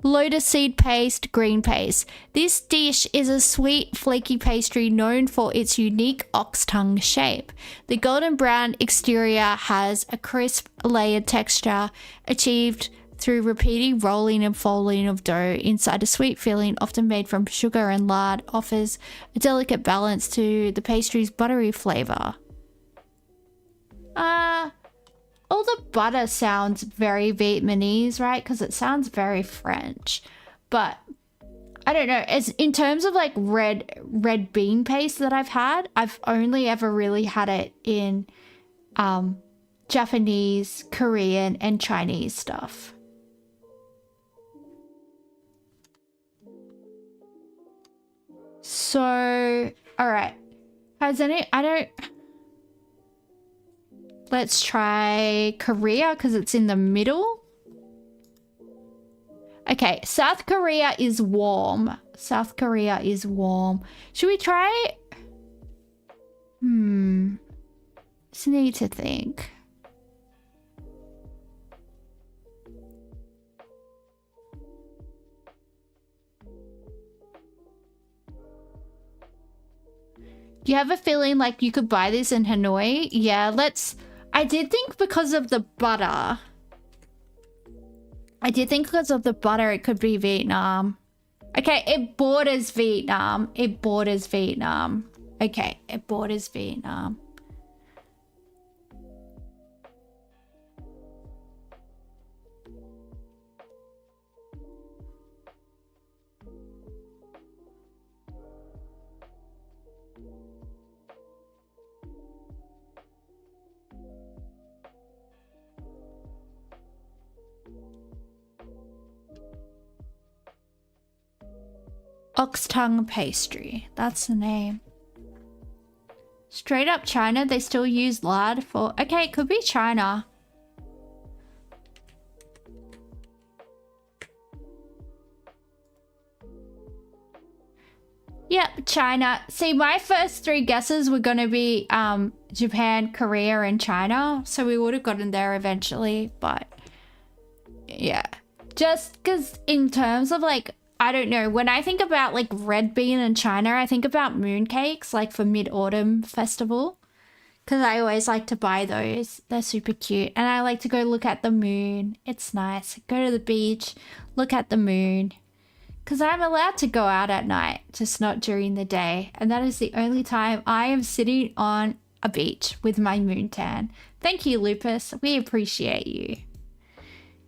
Lotus seed paste, green paste. This dish is a sweet, flaky pastry known for its unique ox tongue shape. The golden brown exterior has a crisp, layered texture achieved through repeated rolling and folding of dough inside a sweet filling often made from sugar and lard offers a delicate balance to the pastry's buttery flavor. All the butter sounds very Vietnamese, right? Because it sounds very French. But I don't know. As in terms of like red bean paste that I've had, I've only ever really had it in Japanese, Korean, and Chinese stuff. So, all right. Has any, I don't, let's try Korea because it's in the middle. Okay, South Korea is warm. South Korea is warm. Should we try? Just need to think. Do you have a feeling like you could buy this in Hanoi? Yeah, let's... I did think because of the butter. It could be Vietnam. Okay, it borders Vietnam. It borders Vietnam. Okay, it borders Vietnam. Ox tongue pastry. That's the name. Straight up China, they still use lard for... Okay, it could be China. Yep, China. See, my first 3 guesses were going to be Japan, Korea, and China. So we would have gotten there eventually, but... Yeah. Just because in terms of like... I don't know, when I think about like red bean in China, I think about mooncakes like for Mid-Autumn Festival. Because I always like to buy those. They're super cute. And I like to go look at the moon. It's nice. Go to the beach, look at the moon. Because I'm allowed to go out at night, just not during the day. And that is the only time I am sitting on a beach with my moon tan. Thank you, Lupus. We appreciate you.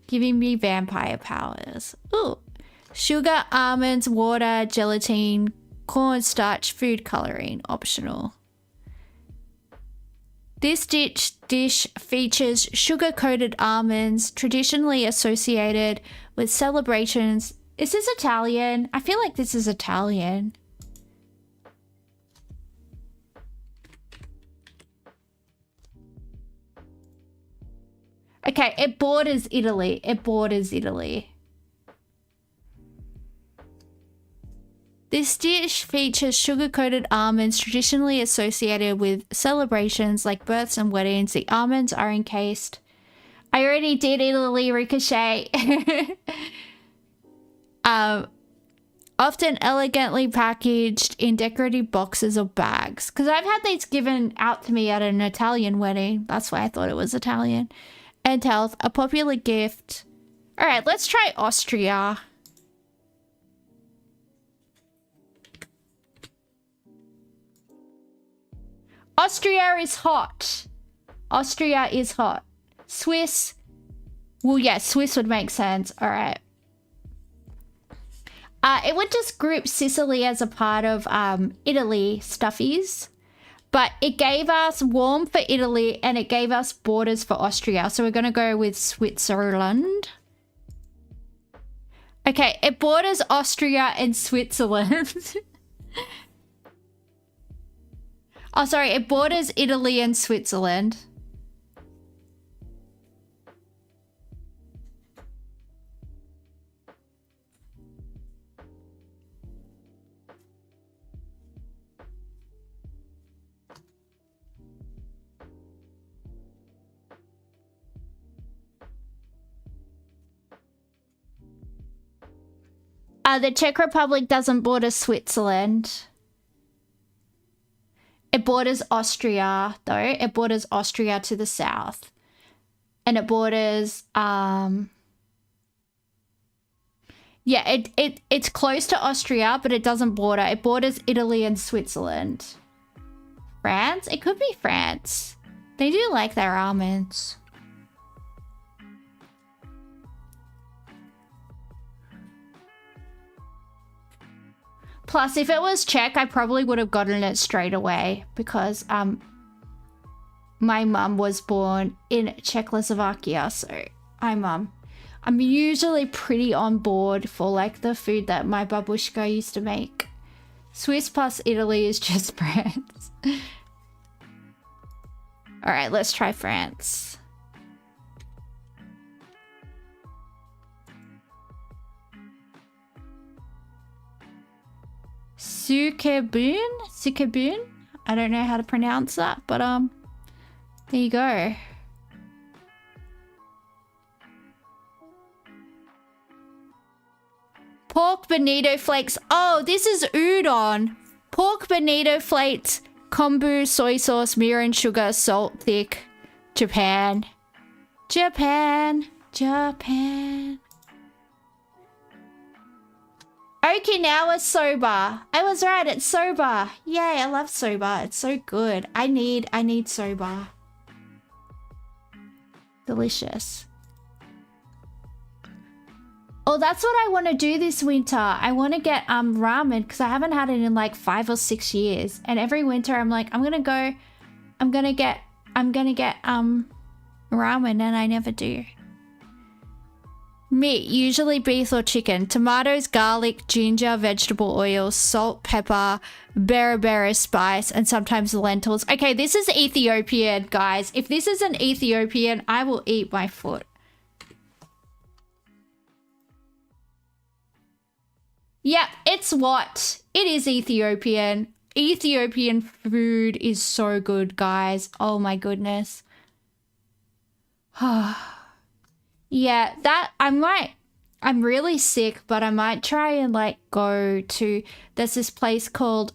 Giving me vampire powers. Ooh. Sugar, almonds, water, gelatin, cornstarch, food coloring, optional. This dish features sugar-coated almonds, traditionally associated with celebrations. Is this Italian? I feel like this is Italian. Okay, it borders Italy. It borders Italy. This dish features sugar-coated almonds traditionally associated with celebrations like births and weddings. The almonds are encased. I already did Italy, Ricochet. Often elegantly packaged in decorative boxes or bags. Because I've had these given out to me at an Italian wedding. That's why I thought it was Italian. And health, a popular gift. All right, let's try Austria. Austria is hot. Austria is hot. Swiss. Well, yeah, Swiss would make sense. All right. It would just group Sicily as a part of Italy stuffies. But it gave us warm for Italy and it gave us borders for Austria. So we're going to go with Switzerland. Okay, it borders Austria and Switzerland. Oh, sorry, it borders Italy and Switzerland. The Czech Republic doesn't border Switzerland. It borders Austria, though. It borders Austria to the south. And it borders... Yeah, it's close to Austria, but it doesn't border. It borders Italy and Switzerland. France? It could be France. They do like their almonds. Plus, if it was Czech, I probably would have gotten it straight away because my mum was born in Czechoslovakia, so I'm usually pretty on board for like the food that my babushka used to make. Swiss plus Italy is just France. All right, let's try France. Sukerbun. I don't know how to pronounce that, but there you go. Pork bonito flakes. Oh, this is udon. Pork bonito flakes, kombu, soy sauce, mirin, sugar, salt, thick. Japan. Japan. Japan. Okinawa soba. I was right, it's soba. Yay, I love soba. It's so good. I need soba. Delicious. Oh, that's what I want to do this winter. I want to get ramen because I haven't had it in like 5 or 6 years. And every winter I'm like, I'm gonna get ramen, and I never do. Meat, usually beef or chicken. Tomatoes, garlic, ginger, vegetable oil, salt, pepper, beriberi spice, and sometimes lentils. Okay, this is Ethiopian, guys. If this is an Ethiopian, I will eat my foot. Yep, it's what? It is Ethiopian. Ethiopian food is so good, guys. Oh my goodness. Yeah, that I'm really sick, but I might try and like go to, there's this place called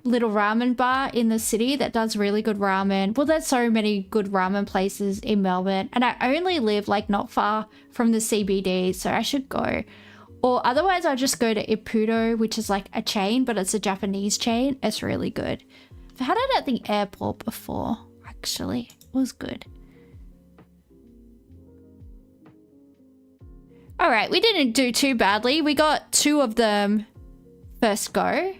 Little Ramen Bar in the city that does really good ramen. Well, there's so many good ramen places in Melbourne, and I only live like not far from the CBD, so I should go. Or otherwise I'll just go to Ippudo, which is like a chain, but it's a Japanese chain. It's really good. I've had it at the airport before, actually. It was good. All right, we didn't do too badly. We got 2 of them first go.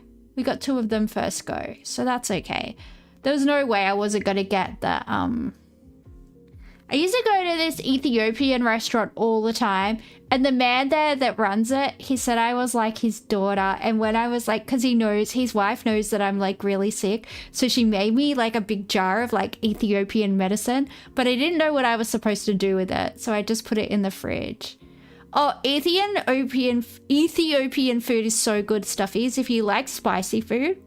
So that's okay. There was no way I wasn't going to get the... I used to go to this Ethiopian restaurant all the time, and the man there that runs it, he said I was like his daughter. And when I was like, because his wife knows that I'm like really sick, so she made me like a big jar of like Ethiopian medicine, but I didn't know what I was supposed to do with it, so I just put it in the fridge. Oh, Ethiopian food is so good, stuffies. If you like spicy food,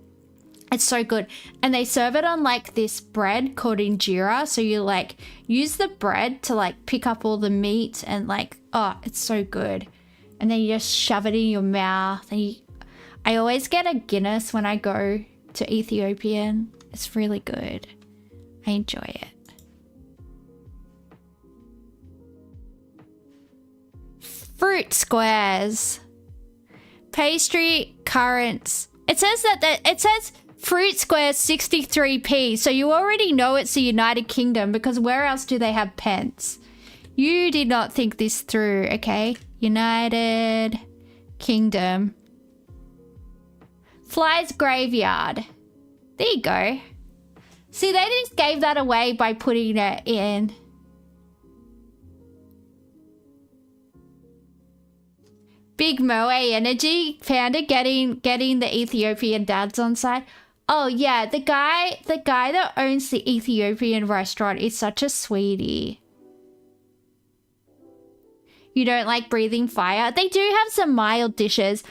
it's so good. And they serve it on like this bread called injera. So you like use the bread to like pick up all the meat and like, oh, it's so good. And then you just shove it in your mouth. And I always get a Guinness when I go to Ethiopian. It's really good. I enjoy it. Fruit squares. Pastry currants. It says it says fruit squares 63p. So you already know it's the United Kingdom, because where else do they have pence? You did not think this through, okay? United Kingdom. Flies graveyard. There you go. See, they just gave that away by putting it in. Big Moe Energy founder getting the Ethiopian dads on side. Oh yeah, the guy that owns the Ethiopian restaurant is such a sweetie. You don't like breathing fire? They do have some mild dishes,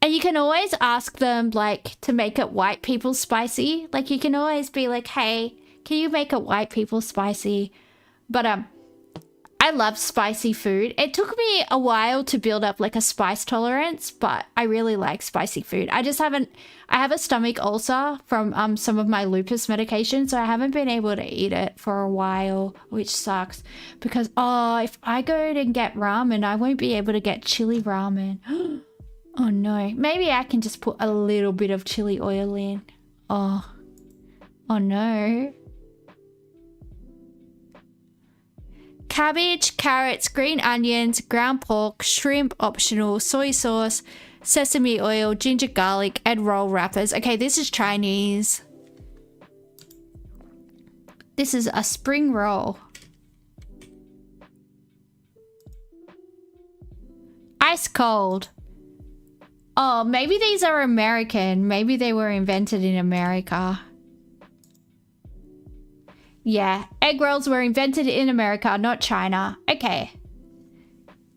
and you can always ask them like to make it white people spicy. Like you can always be like, hey, can you make it white people spicy? But I love spicy food. It took me a while to build up like a spice tolerance, but I really like spicy food. I have a stomach ulcer from some of my lupus medication, so I haven't been able to eat it for a while, which sucks. Because, oh, if I go and get ramen, I won't be able to get chili ramen. Oh no. Maybe I can just put a little bit of chili oil in. Oh no. Cabbage, carrots, green onions, ground pork, shrimp optional, soy sauce, sesame oil, ginger garlic, and roll wrappers. Okay, this is Chinese. This is a spring roll. Ice cold. Oh, maybe these are American. Maybe they were invented in America. Yeah, egg rolls were invented in America, not China. Okay.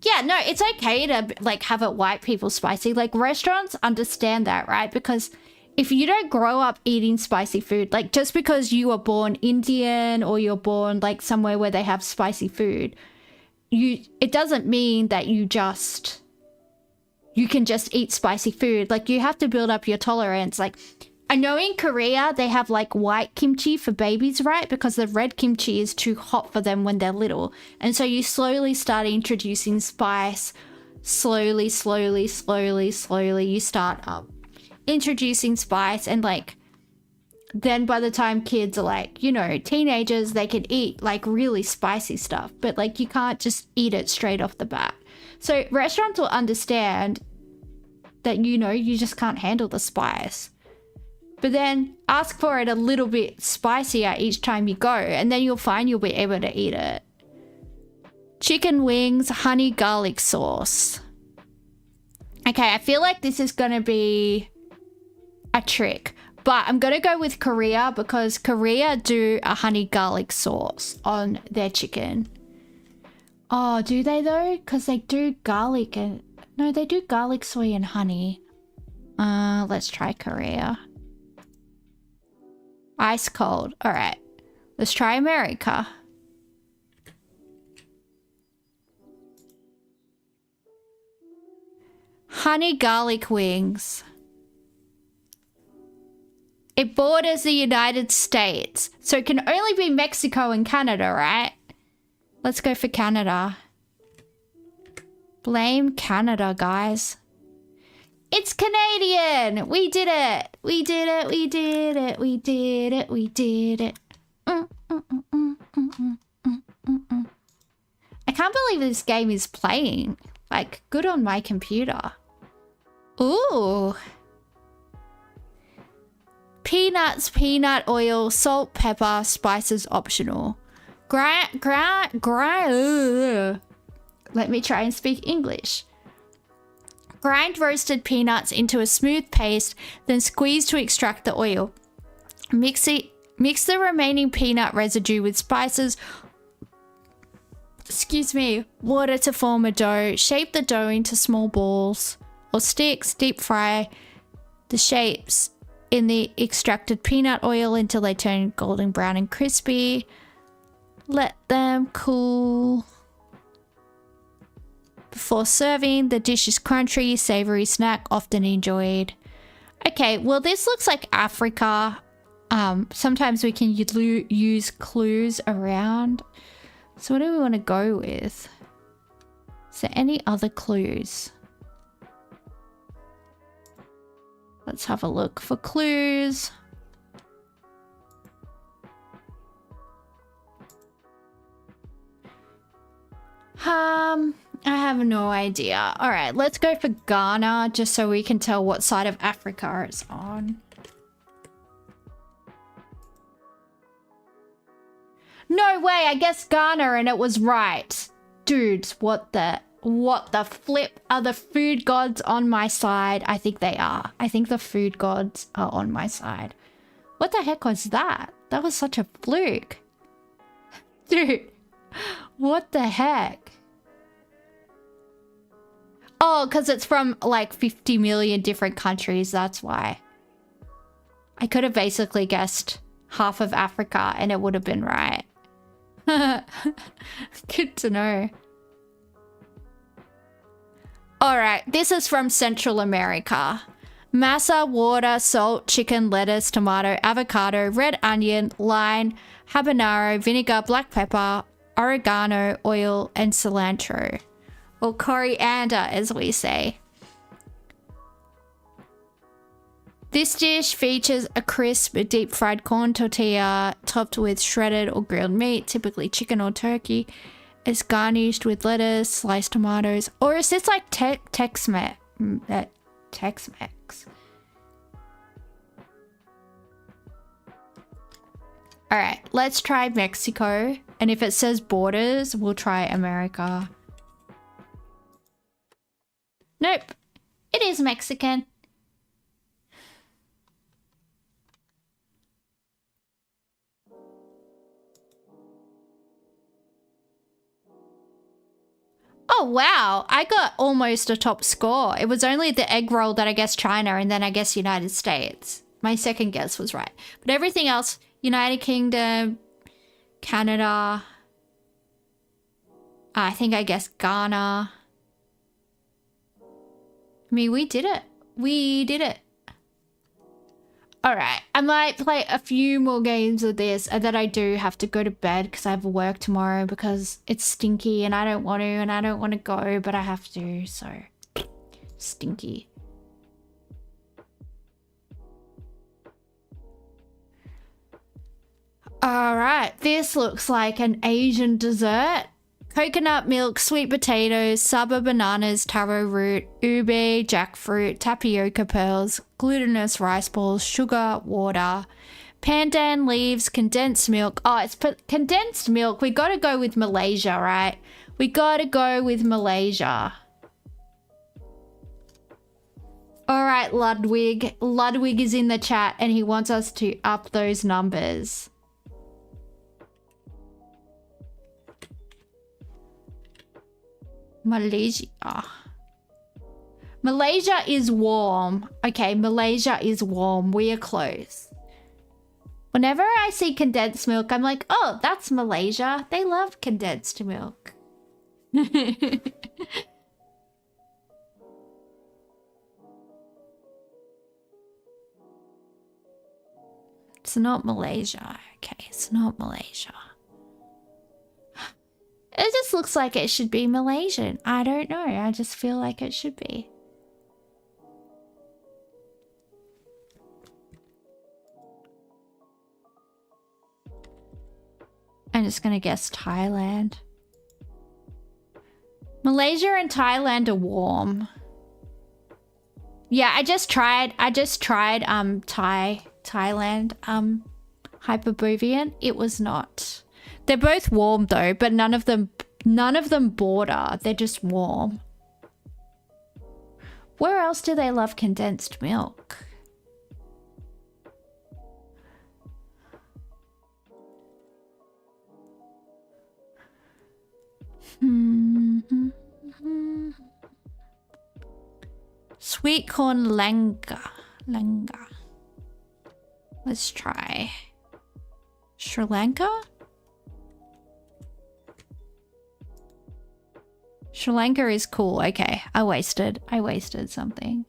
Yeah, no, it's okay to like have it white people spicy. Like restaurants understand that, right? Because if you don't grow up eating spicy food, like just because you were born Indian or you're born like somewhere where they have spicy food, it doesn't mean that you can just eat spicy food. Like you have to build up your tolerance. Like I know in Korea they have like white kimchi for babies, right? Because the red kimchi is too hot for them when they're little. And so you slowly start introducing spice. Slowly, you start introducing spice, and like then by the time kids are like, you know, teenagers, they can eat like really spicy stuff, but like you can't just eat it straight off the bat. So restaurants will understand that, you know, you just can't handle the spice. But then ask for it a little bit spicier each time you go, and then you'll find you'll be able to eat it. Chicken wings, honey garlic sauce. Okay, I feel like this is going to be a trick, but I'm going to go with Korea because Korea do a honey garlic sauce on their chicken. Oh, do they though? Because they do garlic and... No, they do garlic, soy, and honey. Let's try Korea. Ice cold. All right. Let's try America. Honey garlic wings. It borders the United States, so it can only be Mexico and Canada, right? Let's go for Canada. Blame Canada, guys. It's Canadian! We did it! We did it, we did it, we did it, we did it. I can't believe this game is playing. Like, good on my computer. Ooh. Peanuts, peanut oil, salt, pepper, spices optional. Let me try and speak English. Grind roasted peanuts into a smooth paste, then squeeze to extract the oil. Mix the remaining peanut residue with spices, water to form a dough. Shape the dough into small balls or sticks. Deep fry the shapes in the extracted peanut oil until they turn golden brown and crispy. Let them cool. Before serving, the dish is crunchy, savory snack often enjoyed. Okay, well this looks like Africa. Sometimes we can use clues around. So what do we want to go with? Is there any other clues? Let's have a look for clues. I have no idea. All right, let's go for Ghana just so we can tell what side of Africa it's on. No way, I guessed Ghana and it was right. Dudes, what the flip? Are the food gods on my side? I think they are. I think the food gods are on my side. What the heck was that? That was such a fluke. Dude, what the heck? Oh, because it's from like 50 million different countries, that's why. I could have basically guessed half of Africa and it would have been right. Good to know. Alright, this is from Central America. Masa, water, salt, chicken, lettuce, tomato, avocado, red onion, lime, habanero, vinegar, black pepper, oregano, oil, and cilantro. Or coriander, as we say. This dish features a crisp, deep-fried corn tortilla topped with shredded or grilled meat, typically chicken or turkey. It's garnished with lettuce, sliced tomatoes, or is this like Tex-Mex? All right, let's try Mexico. And if it says borders, we'll try America. Nope. It is Mexican. Oh, wow. I got almost a top score. It was only the egg roll that I guessed China and then I guess United States. My second guess was right. But everything else, United Kingdom, Canada, I think I guessed Ghana. I mean, we did it. We did it. All right. I might play a few more games of this and then I do have to go to bed because I have work tomorrow because it's stinky and I don't want to and I don't want to go, but I have to. So stinky. All right. This looks like an Asian dessert. Coconut milk, sweet potatoes, saba bananas, taro root, ube, jackfruit, tapioca pearls, glutinous rice balls, sugar, water, pandan leaves, condensed milk. Oh, it's condensed milk. We got to go with Malaysia, right? We got to go with Malaysia. All right, Ludwig. Ludwig is in the chat and he wants us to up those numbers. Malaysia. Malaysia is warm. Okay, Malaysia is warm. We are close. Whenever I see condensed milk, I'm like, oh, that's Malaysia. They love condensed milk. It's not Malaysia. Okay, it's not Malaysia. It just looks like it should be Malaysian. I don't know. I just feel like it should be. I'm just gonna guess Thailand. Malaysia and Thailand are warm. Yeah, I just tried Thailand Hyperborean. It was not. They're both warm though, but none of them border. They're just warm. Where else do they love condensed milk? Sweet corn langa. Let's try Sri Lanka. Sri Lanka is cool. Okay, I wasted something.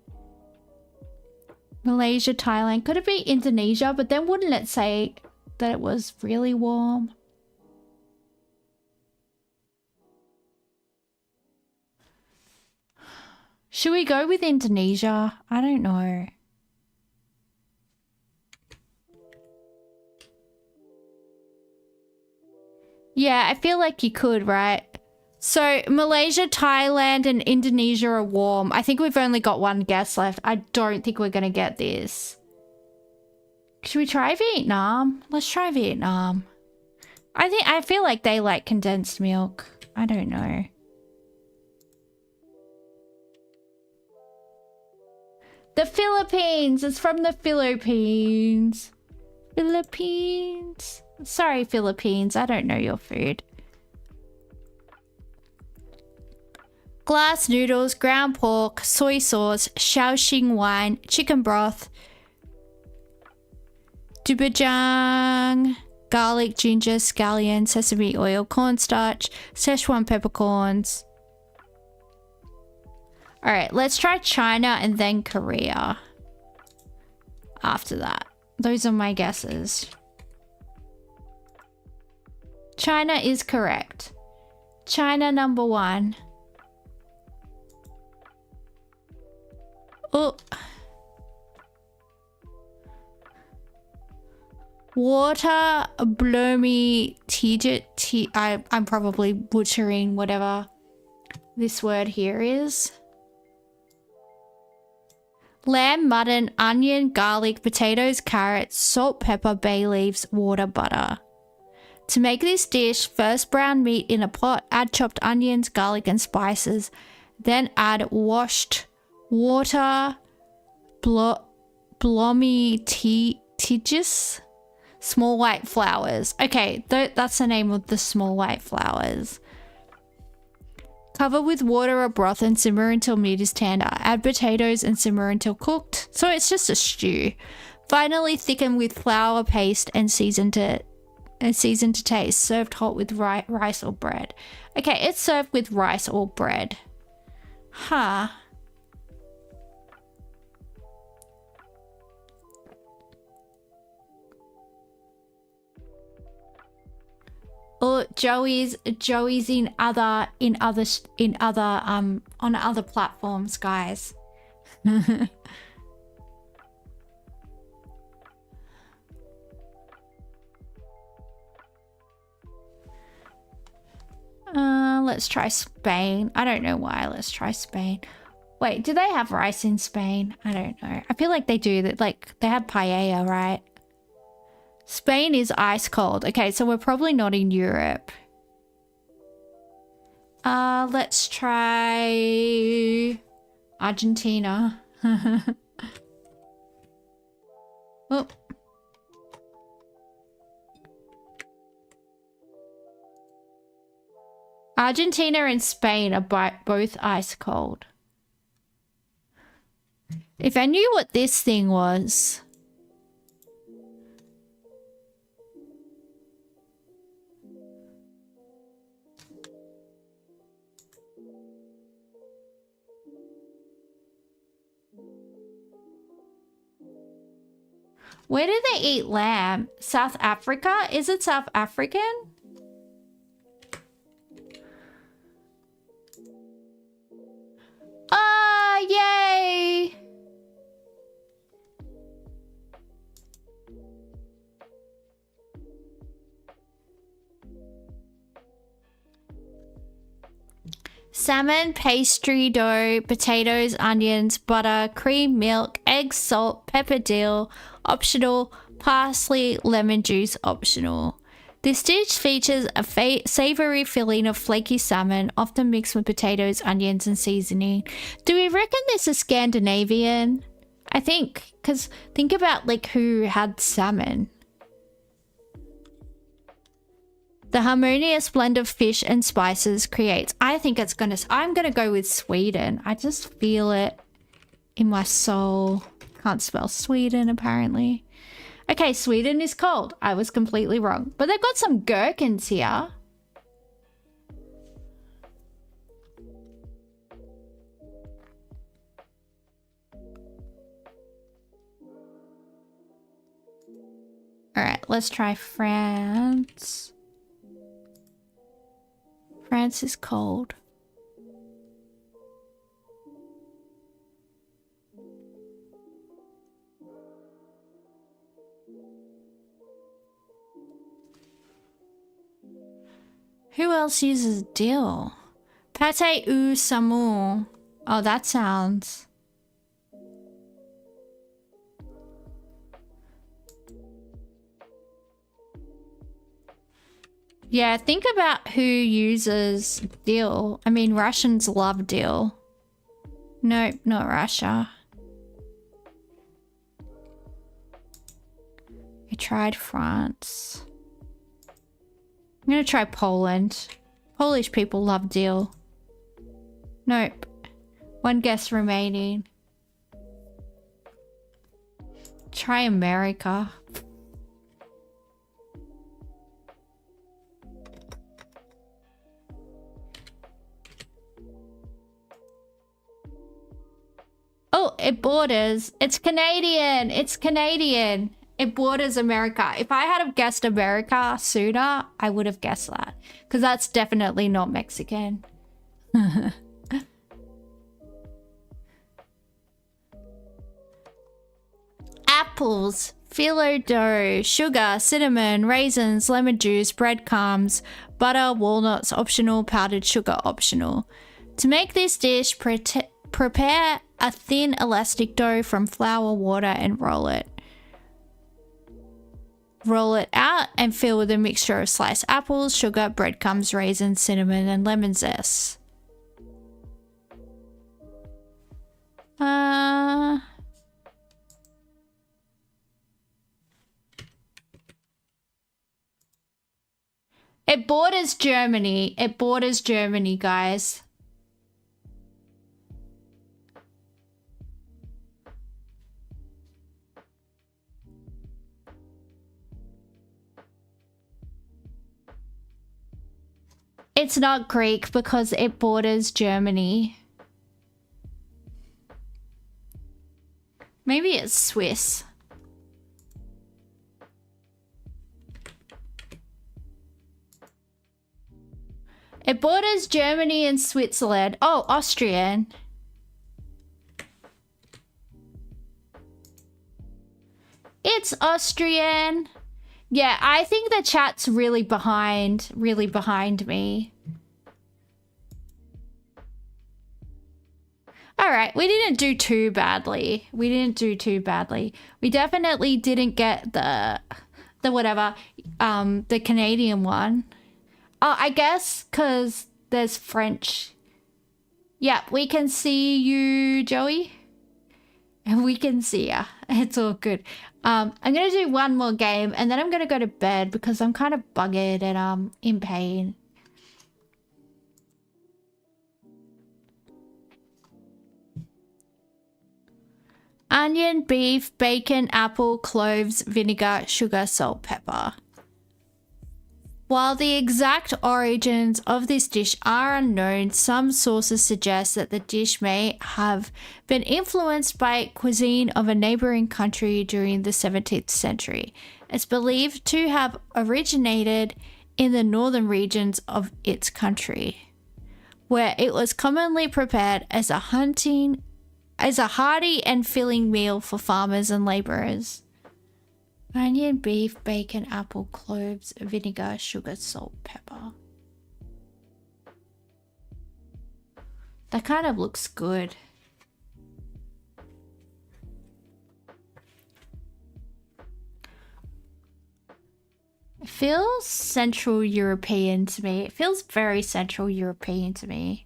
Malaysia, Thailand. Could it be Indonesia? But then wouldn't it say that it was really warm? Should we go with Indonesia? I don't know. Yeah, I feel like you could, right? So Malaysia, Thailand, and Indonesia are warm. I think we've only got one guess left. I don't think we're going to get this. Should we try Vietnam? Let's try Vietnam. I feel like they like condensed milk. I don't know. The Philippines! It's from the Philippines. Philippines. Sorry, Philippines. I don't know your food. Glass noodles, ground pork, soy sauce, Shaoxing wine, chicken broth, doobajang, garlic, ginger, scallion, sesame oil, cornstarch, Szechuan peppercorns. All right, let's try China and then Korea after that. Those are my guesses. China is correct. China number 1. Oh. Water blomy Teapot. I'm probably butchering whatever this word here is. lamb, mutton, onion, garlic, potatoes, carrots, salt, pepper, bay leaves, water, butter. To make this dish, first brown meat in a pot, add chopped onions, garlic and spices. Then add washed water, blommy tigis, small white flowers. Okay, that's the name of the small white flowers. Cover with water or broth and simmer until meat is tender. Add potatoes and simmer until cooked. So it's just a stew. Finally, thicken with flour paste and season to taste. Served hot with rice or bread. Okay, it's served with rice or bread. Huh. Or Joey's on other platforms, guys. Let's try Spain. I don't know why. Let's try Spain. Wait, do they have rice in Spain? I don't know. I feel like they do. That, like, they have paella, right? Spain is ice cold. Okay, so we're probably not in Europe. Let's try Argentina. Oh. Argentina and Spain are both ice cold. If I knew what this thing was. Where do they eat lamb? South Africa? Is it South African? Ah, yay! Salmon, pastry dough, potatoes, onions, butter, cream, milk, eggs, salt, pepper, dill, optional, parsley, lemon juice, optional. This dish features a savory filling of flaky salmon, often mixed with potatoes, onions, and seasoning. Do we reckon this is Scandinavian? I think, because think about like who had salmon. The harmonious blend of fish and spices creates, I think it's gonna, I'm gonna go with Sweden. I just feel it in my soul. Can't spell Sweden apparently. Okay, Sweden is cold. I was completely wrong. But they've got some gherkins here. Alright, let's try France. France is cold. Who else uses dill? Pate ou saumon. Oh, that sounds... Yeah, think about who uses dill. I mean, Russians love dill. Nope, not Russia. I tried France. I'm gonna try Poland. Polish people love dill. Nope. One guess remaining. Try America. Oh, it borders. It's Canadian. It's Canadian. It borders America. If I had have guessed America sooner, I would have guessed that. Because that's definitely not Mexican. Apples, phyllo dough, sugar, cinnamon, raisins, lemon juice, breadcrumbs, butter, walnuts optional, powdered sugar optional. To make this dish, Prepare a thin elastic dough from flour, water, and roll it. Roll it out and fill with a mixture of sliced apples, sugar, breadcrumbs, raisins, cinnamon, and lemon zest. It borders Germany. It borders Germany, guys. It's not Greek because it borders Germany. Maybe it's Swiss. It borders Germany and Switzerland. Oh, Austrian. It's Austrian. Yeah, I think the chat's really behind me. All right, we didn't do too badly. We didn't do too badly. We definitely didn't get the whatever, the Canadian one. Oh, I guess because there's French. Yeah, we can see you, Joey. And we can see ya. It's all good. I'm going to do one more game and then I'm going to go to bed because I'm kind of buggered and in pain. Onion, beef, bacon, apple, cloves, vinegar, sugar, salt, pepper. While the exact origins of this dish are unknown, some sources suggest that the dish may have been influenced by cuisine of a neighboring country during the 17th century. It's believed to have originated in the northern regions of its country, where it was commonly prepared as a hearty and filling meal for farmers and laborers. Onion, beef, bacon, apple, cloves, vinegar, sugar, salt, pepper. That kind of looks good. It feels Central European to me. It feels very Central European to me.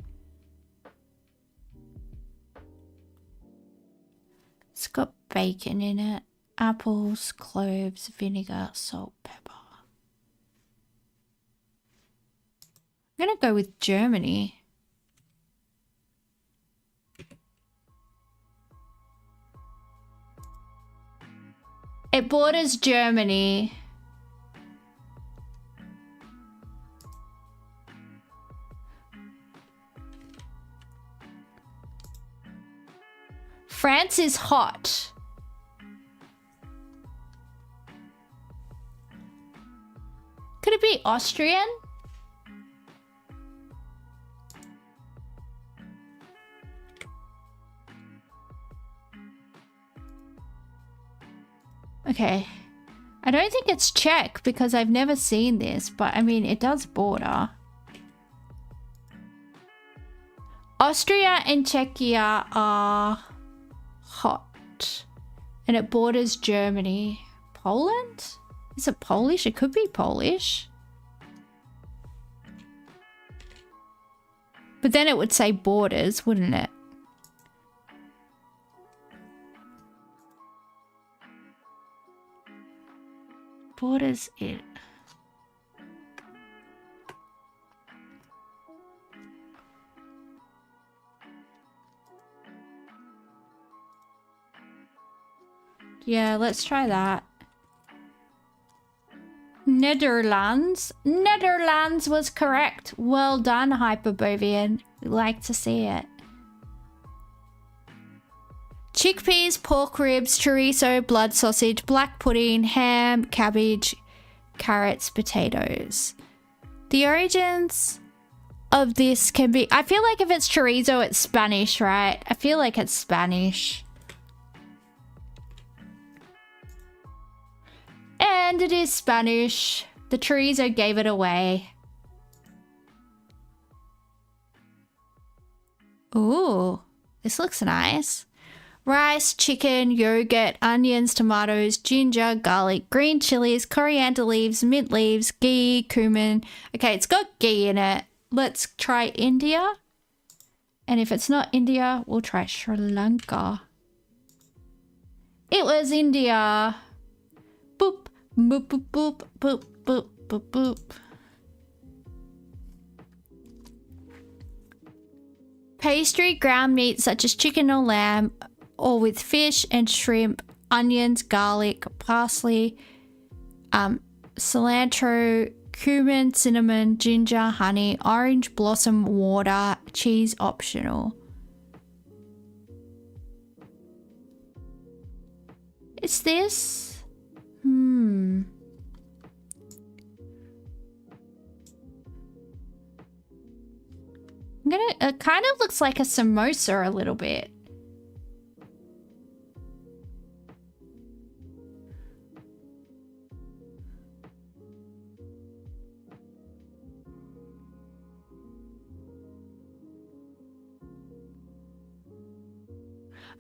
It's got bacon in it. Apples, cloves, vinegar, salt, pepper. I'm gonna go with Germany. It borders Germany. France is hot. Could it be Austrian? Okay. I don't think it's Czech because I've never seen this, but I mean, it does border. Austria and Czechia are hot. And it borders Germany. Poland? Is it Polish? It could be Polish. But then it would say borders, wouldn't it? Borders it. Yeah, let's try that. Netherlands. Netherlands was correct. Well done, Hyperbovian. We like to see it. Chickpeas, pork ribs, chorizo, blood sausage, black pudding, ham, cabbage, carrots, potatoes. The origins of this can be... I feel like if it's chorizo, it's Spanish, right? I feel like it's Spanish. And it is Spanish. The chorizo gave it away. Ooh. This looks nice. Rice, chicken, yogurt, onions, tomatoes, ginger, garlic, green chilies, coriander leaves, mint leaves, ghee, cumin. Okay, it's got ghee in it. Let's try India. And if it's not India, we'll try Sri Lanka. It was India. Boop, boop, boop, boop, boop, boop, boop, boop. Pastry, ground meat such as chicken or lamb, or with fish and shrimp, onions, garlic, parsley, cilantro, cumin, cinnamon, ginger, honey, orange blossom water, cheese optional. Is this? It kind of looks like a samosa a little bit.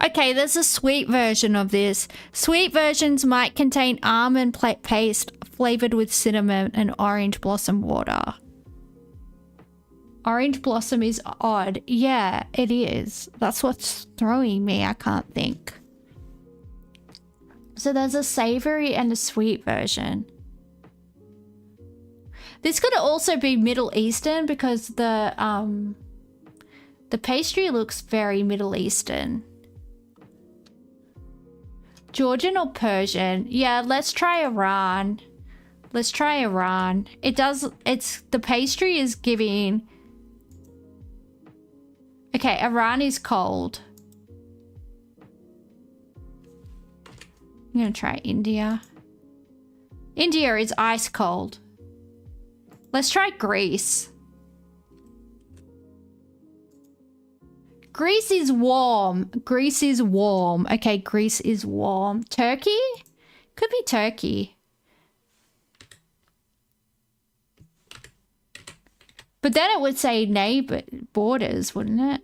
Okay, there's a sweet version of this. Sweet versions might contain almond paste flavored with cinnamon and orange blossom water. Orange blossom is odd. Yeah, it is. That's what's throwing me. I can't think. So there's a savory and a sweet version. This could also be Middle Eastern because the pastry looks very Middle Eastern. Georgian or Persian? Yeah, let's try Iran. Let's try Iran. The pastry is giving... Okay, Iran is cold. I'm gonna try India. India is ice cold. Let's try Greece. Greece is warm. Greece is warm. Okay, Greece is warm. Turkey? Could be Turkey. But then it would say neighbor borders, wouldn't it?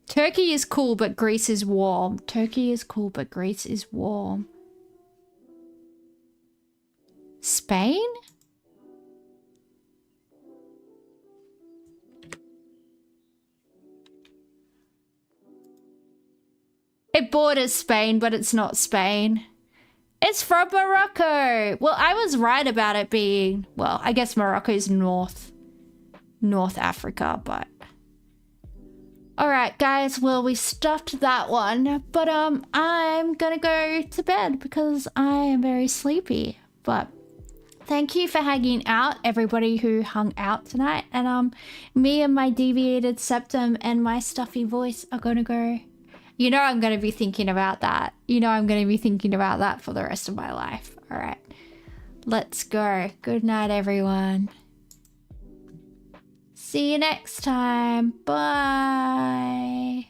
Turkey is cool, but Greece is warm. Turkey is cool, but Greece is warm. Spain? It borders Spain, but it's not Spain. It's from Morocco. Well, I was right about it being, well, I guess Morocco is North Africa, but. All right, guys. Well, we stuffed that one, but I'm gonna go to bed because I am very sleepy. But thank you for hanging out, everybody who hung out tonight. And me and my deviated septum and my stuffy voice are gonna go. You know I'm going to be thinking about that. You know I'm going to be thinking about that for the rest of my life. All right. Let's go. Good night, everyone. See you next time. Bye.